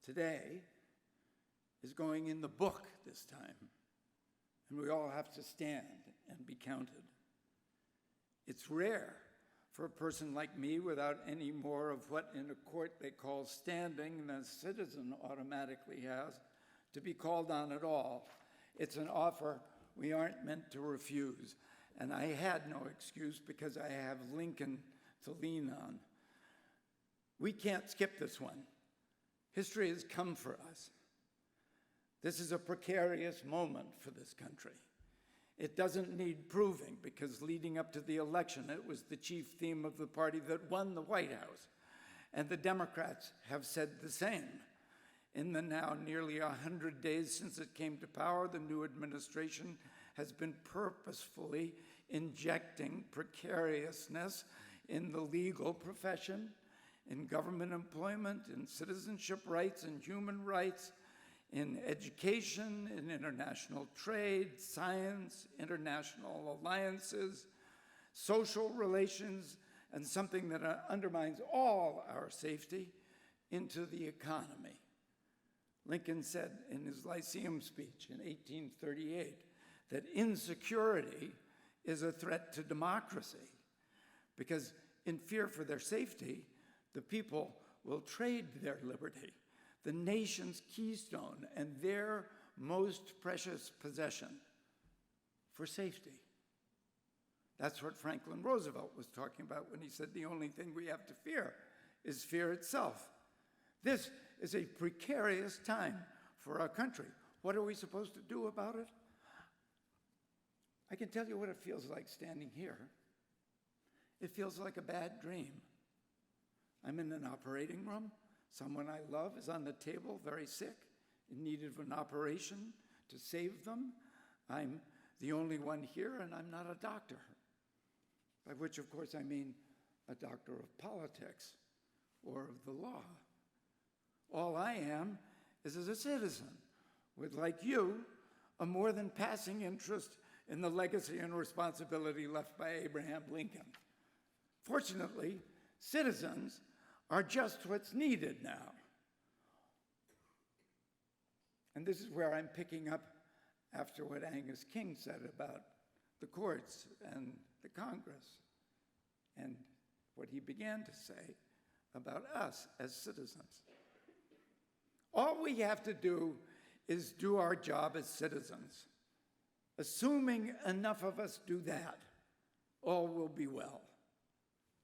Speaker 11: today is going in the book this time. And we all have to stand and be counted. It's rare for a person like me, without any more of what in a court they call standing than a citizen automatically has, to be called on at all. It's an offer we aren't meant to refuse. And I had no excuse because I have Lincoln to lean on. We can't skip this one. History has come for us. This is a precarious moment for this country. It doesn't need proving because leading up to the election, it was the chief theme of the party that won the White House. And the Democrats have said the same. In the now nearly 100 days since it came to power, the new administration has been purposefully injecting precariousness in the legal profession, in government employment, in citizenship rights and human rights, in education, in international trade, science, international alliances, social relations, and something that undermines all our safety, into the economy. Lincoln said in his Lyceum speech in 1838 that insecurity is a threat to democracy, because in fear for their safety, the people will trade their liberty, the nation's keystone and their most precious possession, for safety. That's what Franklin Roosevelt was talking about when he said the only thing we have to fear is fear itself. This is a precarious time for our country. What are we supposed to do about it? I can tell you what it feels like standing here. It feels like a bad dream. I'm in an operating room. Someone I love is on the table, very sick, in need of an operation to save them. I'm the only one here, and I'm not a doctor, by which, of course, I mean a doctor of politics or of the law. All I am is as a citizen with, like you, a more than passing interest in the legacy and responsibility left by Abraham Lincoln. Fortunately, citizens are just what's needed now. And this is where I'm picking up after what Angus King said about the courts and the Congress, and what he began to say about us as citizens. All we have to do is do our job as citizens. Assuming enough of us do that, all will be well.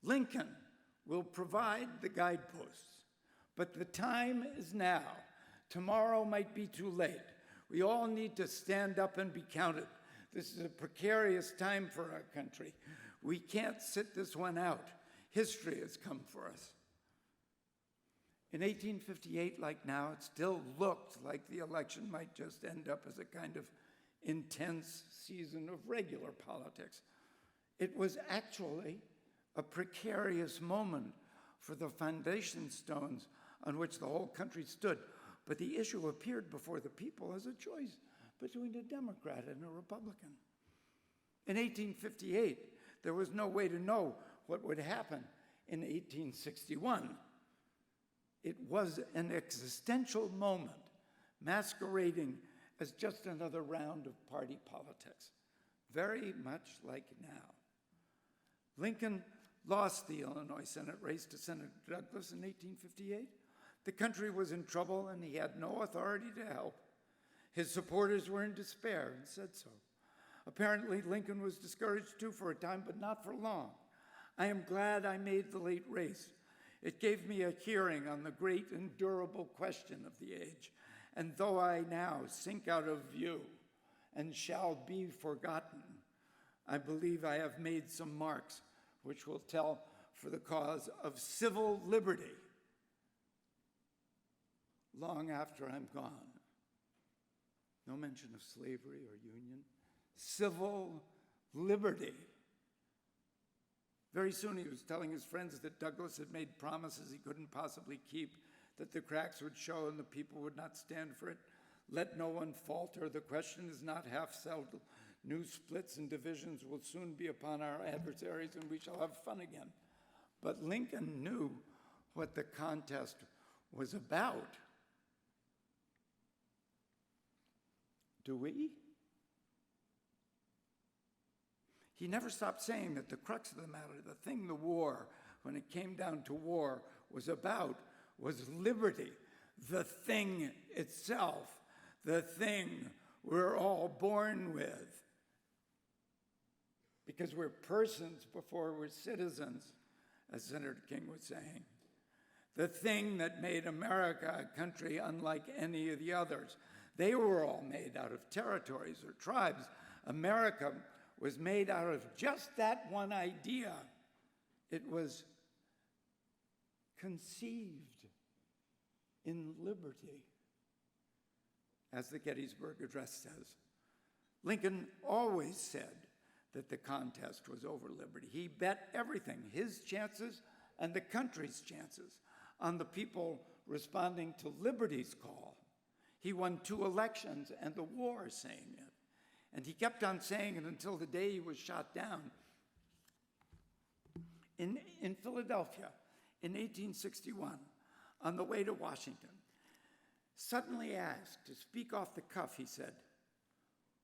Speaker 11: Lincoln will provide the guideposts, but the time is now. Tomorrow might be too late. We all need to stand up and be counted. This is a precarious time for our country. We can't sit this one out. History has come for us. In 1858, like now, it still looked like the election might just end up as a kind of intense season of regular politics. It was actually a precarious moment for the foundation stones on which the whole country stood. But the issue appeared before the people as a choice between a Democrat and a Republican. In 1858, there was no way to know what would happen in 1861. It was an existential moment masquerading as just another round of party politics, very much like now. Lincoln lost the Illinois Senate race to Senator Douglas in 1858. The country was in trouble and he had no authority to help. His supporters were in despair and said so. Apparently, Lincoln was discouraged too for a time, but not for long. I am glad I made the late race. It gave me a hearing on the great and durable question of the age. And though I now sink out of view and shall be forgotten, I believe I have made some marks which will tell for the cause of civil liberty long after I'm gone. No mention of slavery or union. Civil liberty. Very soon he was telling his friends that Douglas had made promises he couldn't possibly keep, that the cracks would show and the people would not stand for it. Let no one falter. The question is not half settled. New splits and divisions will soon be upon our adversaries and we shall have fun again. But Lincoln knew what the contest was about. Do we? He never stopped saying that the crux of the matter, the thing the war, when it came down to war, was about was liberty, the thing itself, the thing we're all born with. Because we're persons before we're citizens, as Senator King was saying. The thing that made America a country unlike any of the others. They were all made out of territories or tribes. America was made out of just that one idea. It was conceived in liberty, as the Gettysburg Address says. Lincoln always said that the contest was over liberty. He bet everything, his chances and the country's chances, on the people responding to liberty's call. He won 2 elections and the war saying it. And he kept on saying it until the day he was shot down in Philadelphia in 1861 on the way to Washington. Suddenly asked to speak off the cuff, he said,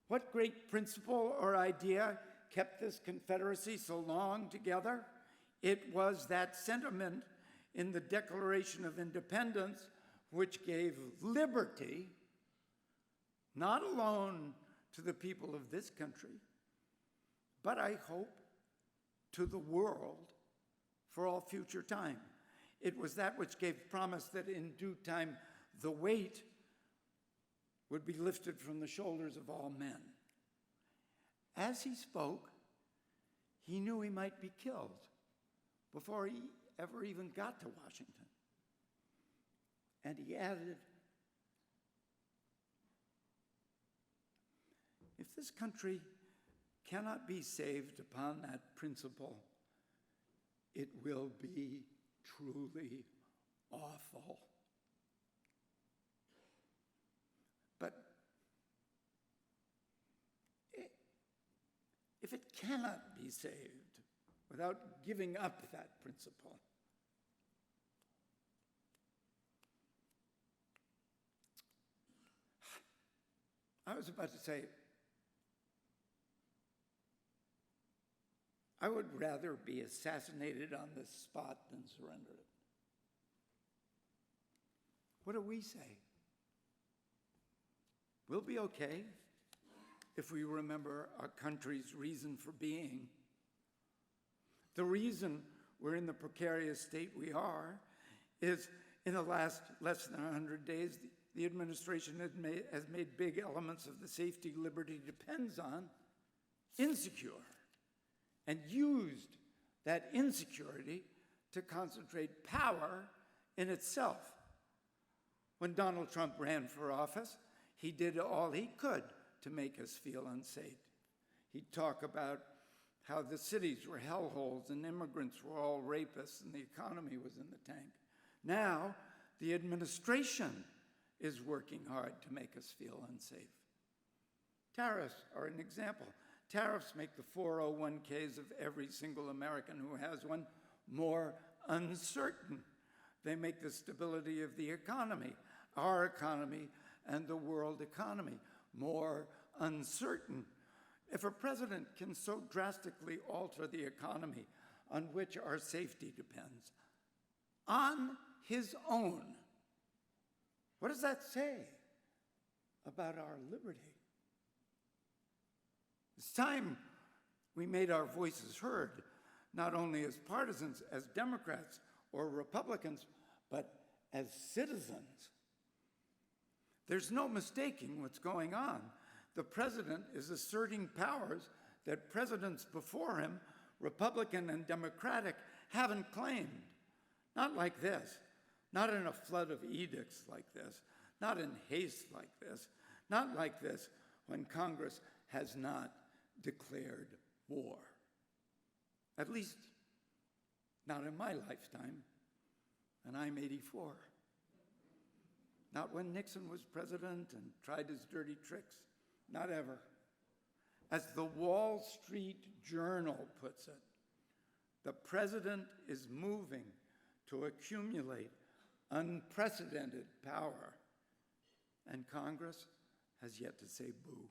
Speaker 11: "What great principle or idea kept this Confederacy so long together? It was that sentiment in the Declaration of Independence which gave liberty, not alone to the people of this country, but I hope to the world for all future time. It was that which gave promise that in due time the weight would be lifted from the shoulders of all men." As he spoke, he knew he might be killed before he ever even got to Washington. And he added, "If this country cannot be saved upon that principle, it will be truly awful." But if it cannot be saved without giving up that principle, I was about to say, I would rather be assassinated on this spot than surrender it. What do we say? We'll be okay if we remember our country's reason for being. The reason we're in the precarious state we are is in the last less than 100 days, the administration has made big elements of the safety liberty depends on insecure, and used that insecurity to concentrate power in itself. When Donald Trump ran for office, he did all he could to make us feel unsafe. He'd talk about how the cities were hellholes and immigrants were all rapists and the economy was in the tank. Now, the administration is working hard to make us feel unsafe. Tariffs are an example. Tariffs make the 401ks of every single American who has one more uncertain. They make the stability of the economy, our economy, and the world economy more uncertain. If a president can so drastically alter the economy on which our safety depends, on his own, what does that say about our liberty? It's time we made our voices heard, not only as partisans, as Democrats or Republicans, but as citizens. There's no mistaking what's going on. The president is asserting powers that presidents before him, Republican and Democratic, haven't claimed. Not like this, not in a flood of edicts like this, not in haste like this, not like this when Congress has not declared war. At least, not in my lifetime, and I'm 84. Not when Nixon was president and tried his dirty tricks, not ever. As the Wall Street Journal puts it, the president is moving to accumulate unprecedented power, and Congress has yet to say boo.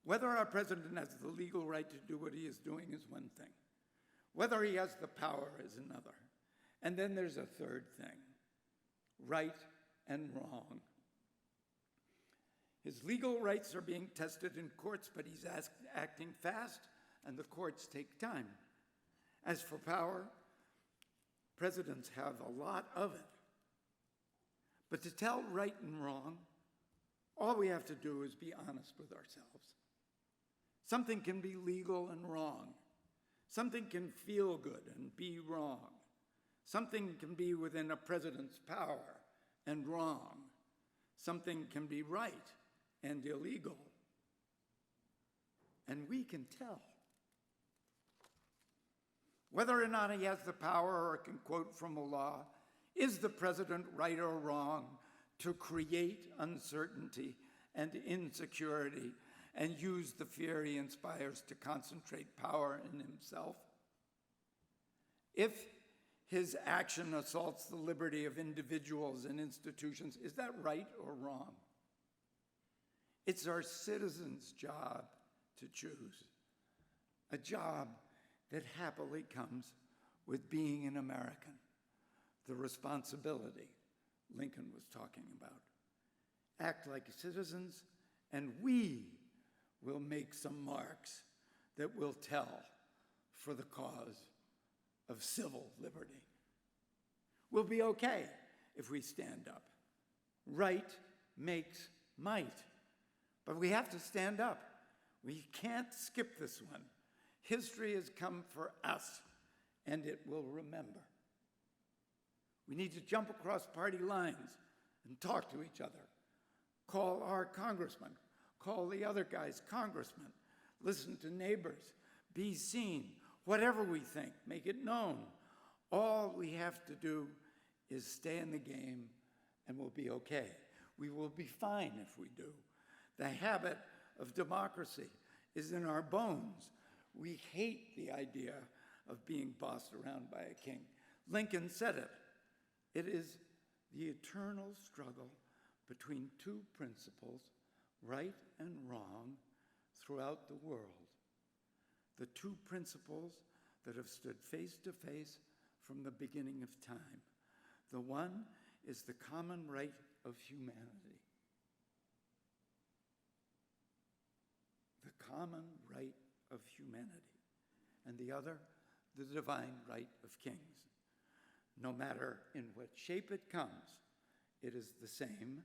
Speaker 11: Whether our president has the legal right to do what he is doing is one thing. Whether he has the power is another. And then there's a third thing, right and wrong. His legal rights are being tested in courts, but he's acting fast, and the courts take time. As for power, presidents have a lot of it. But to tell right and wrong, all we have to do is be honest with ourselves. Something can be legal and wrong. Something can feel good and be wrong. Something can be within a president's power and wrong. Something can be right and illegal. And we can tell. Whether or not he has the power or can quote from a law, is the president right or wrong to create uncertainty and insecurity and use the fear he inspires to concentrate power in himself? If his action assaults the liberty of individuals and institutions. Is that right or wrong? It's our citizens' job to choose, a job that happily comes with being an American, the responsibility Lincoln was talking about. Act like citizens, and we will make some marks that will tell for the cause of civil liberty. We'll be okay if we stand up. Right makes might. But we have to stand up. We can't skip this one. History has come for us, and it will remember. We need to jump across party lines and talk to each other. Call our congressman. Call the other guy's congressman. Listen to neighbors. Be seen. Whatever we think, make it known. All we have to do is stay in the game, and we'll be okay. We will be fine if we do. The habit of democracy is in our bones. We hate the idea of being bossed around by a king. Lincoln said it. It is the eternal struggle between two principles, right and wrong, throughout the world. The two principles that have stood face to face from the beginning of time. The one is the common right of humanity. The common right of humanity. And the other, the divine right of kings. No matter in what shape it comes, it is the same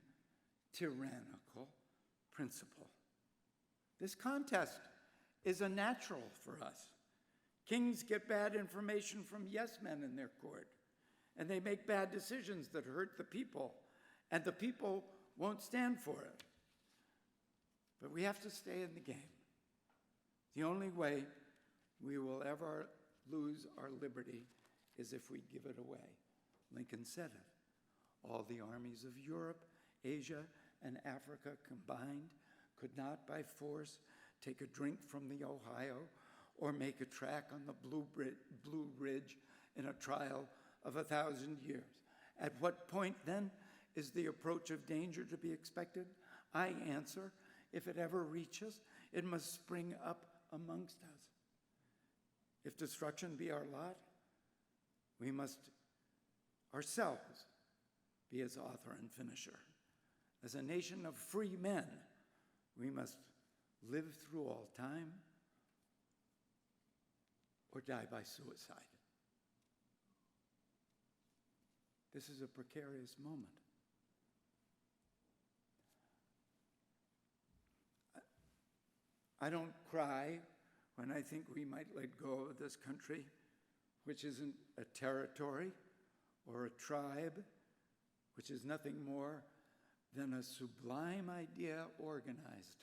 Speaker 11: tyrannical principle. This contest is a natural for us. Kings get bad information from yes men in their court, and they make bad decisions that hurt the people, and the people won't stand for it. But we have to stay in the game. The only way we will ever lose our liberty is if we give it away. Lincoln said it. All the armies of Europe, Asia, and Africa combined could not by force take a drink from the Ohio or make a track on the Blue Ridge in a trial of 1,000 years. At what point, then, is the approach of danger to be expected? I answer, if it ever reaches, it must spring up amongst us. If destruction be our lot, we must ourselves be its author and finisher. As a nation of free men, we must live through all time or die by suicide. This is a precarious moment. I don't cry when I think we might let go of this country, which isn't a territory or a tribe, which is nothing more than a sublime idea organized.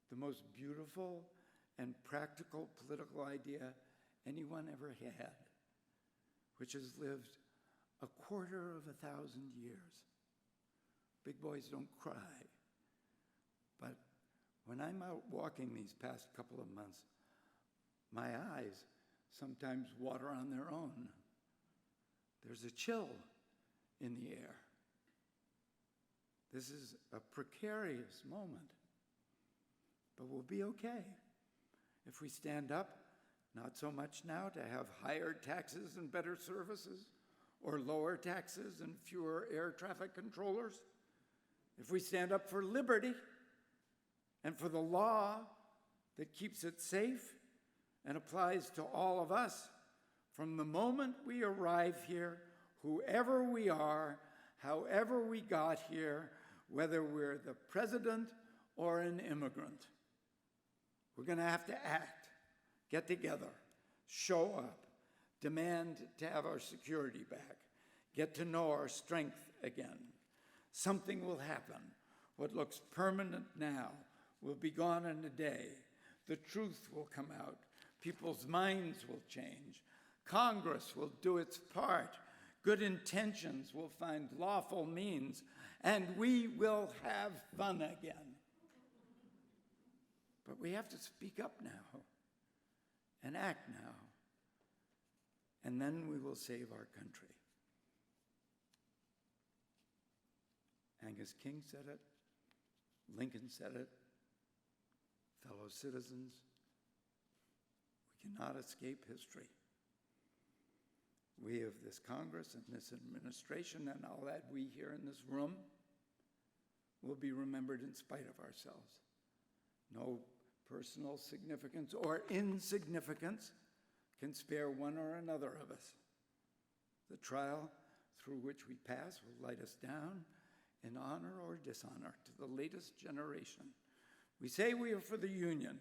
Speaker 11: The most beautiful and practical political idea anyone ever had, which has lived 250 years. Big boys don't cry. But when I'm out walking these past couple of months, my eyes sometimes water on their own. There's a chill in the air. This is a precarious moment, but we'll be okay if we stand up, not so much now to have higher taxes and better services, or lower taxes and fewer air traffic controllers. If we stand up for liberty and for the law that keeps it safe and applies to all of us from the moment we arrive here, whoever we are, however we got here, whether we're the president or an immigrant. We're going to have to act, get together, show up, demand to have our security back, get to know our strength again. Something will happen. What looks permanent now will be gone in a day. The truth will come out. People's minds will change. Congress will do its part. Good intentions will find lawful means, and we will have fun again. But we have to speak up now and act now. and then we will save our country. Angus King said it, Lincoln said it, fellow citizens, we cannot escape history. We of this Congress and this administration, and I'll add we here in this room, will be remembered in spite of ourselves. No personal significance or insignificance can spare one or another of us. The trial through which we pass will light us down in honor or dishonor to the latest generation. We say we are for the Union.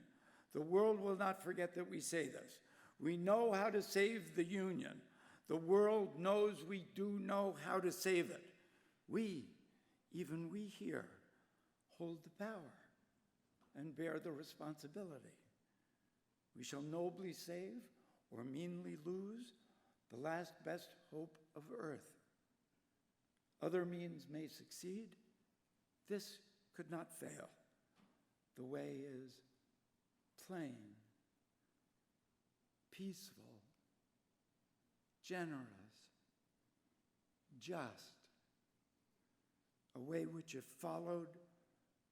Speaker 11: The world will not forget that we say this. We know how to save the Union. The world knows we do know how to save it. We, even we here, hold the power and bear the responsibility. We shall nobly save or meanly lose the last best hope of earth. Other means may succeed. This could not fail. The way is plain, peaceful, generous, just. A way which, if followed,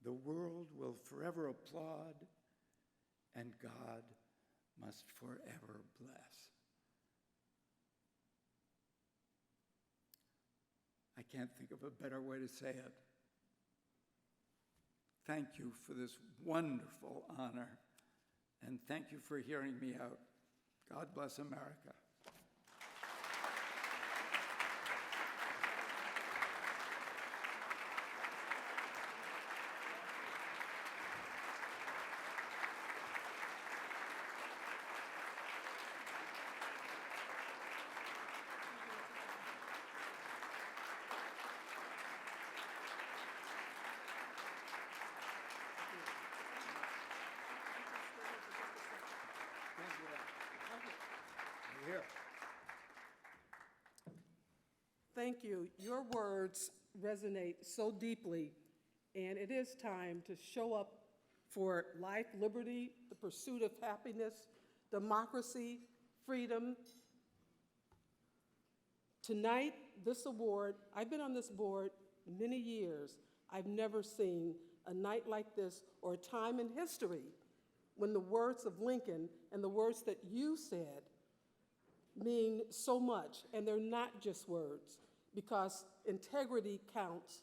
Speaker 11: the world will forever applaud and God must forever bless. I can't think of a better way to say it. Thank you for this wonderful honor, and thank you for hearing me out. God bless America. Here.
Speaker 2: Thank you. Your words resonate so deeply, and it is time to show up for life, liberty, the pursuit of happiness, democracy, freedom. Tonight, this award, I've been on this board many years. I've never seen a night like this or a time in history when the words of Lincoln and the words that you said mean so much, and they're not just words, because integrity counts,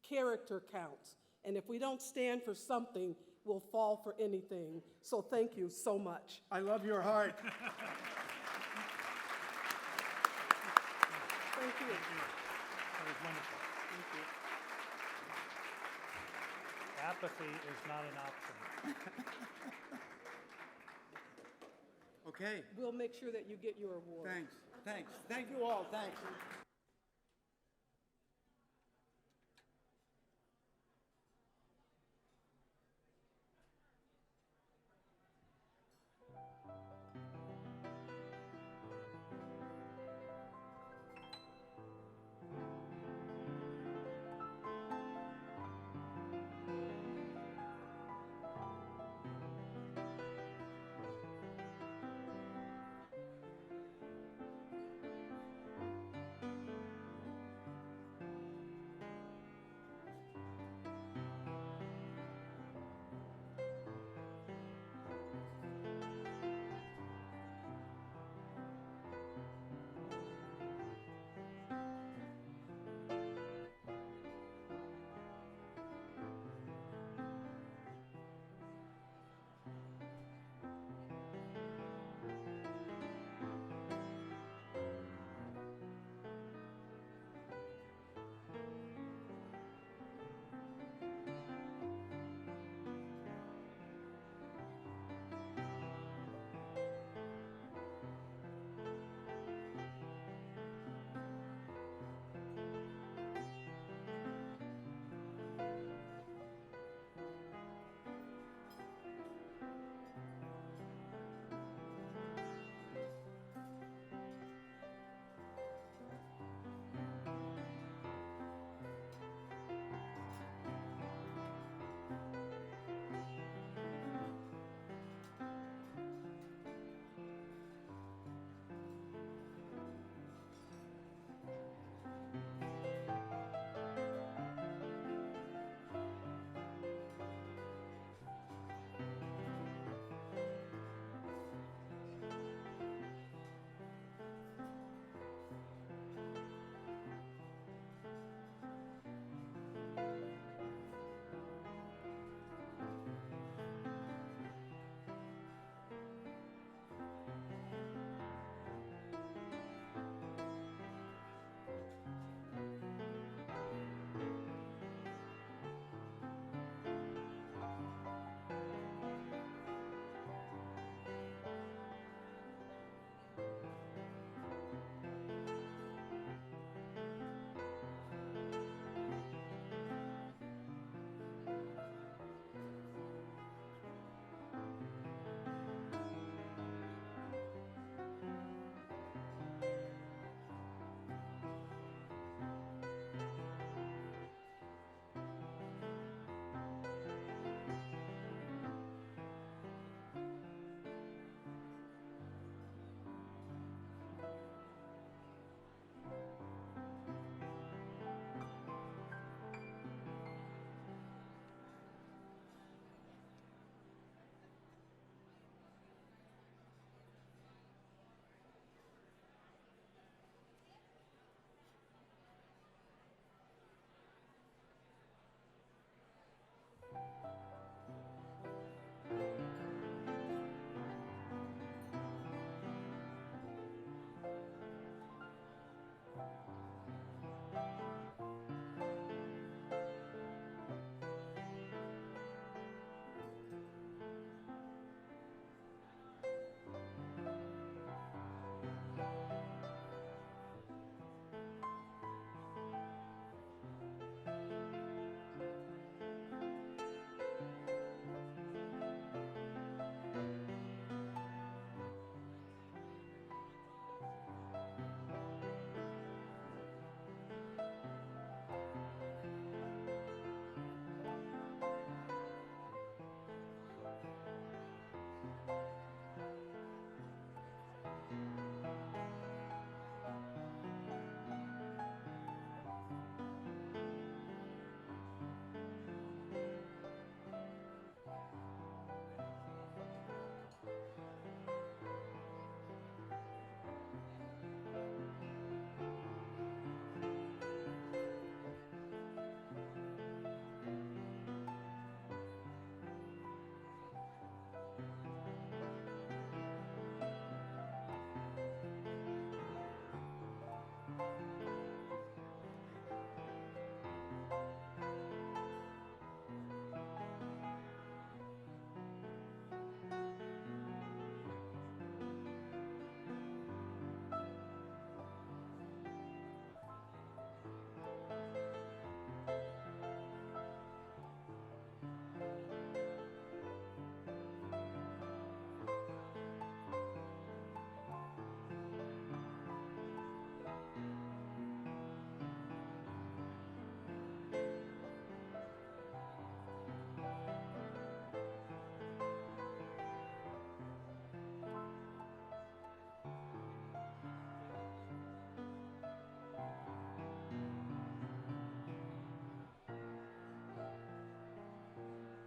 Speaker 2: character counts, and if we don't stand for something, we'll fall for anything. So thank you so much.
Speaker 11: I love your heart.
Speaker 2: Thank you.
Speaker 17: That was wonderful.
Speaker 2: Thank you.
Speaker 17: Apathy is not an option.
Speaker 11: Okay.
Speaker 2: We'll make sure that you get your award.
Speaker 11: Thanks. Thank you all. Thanks.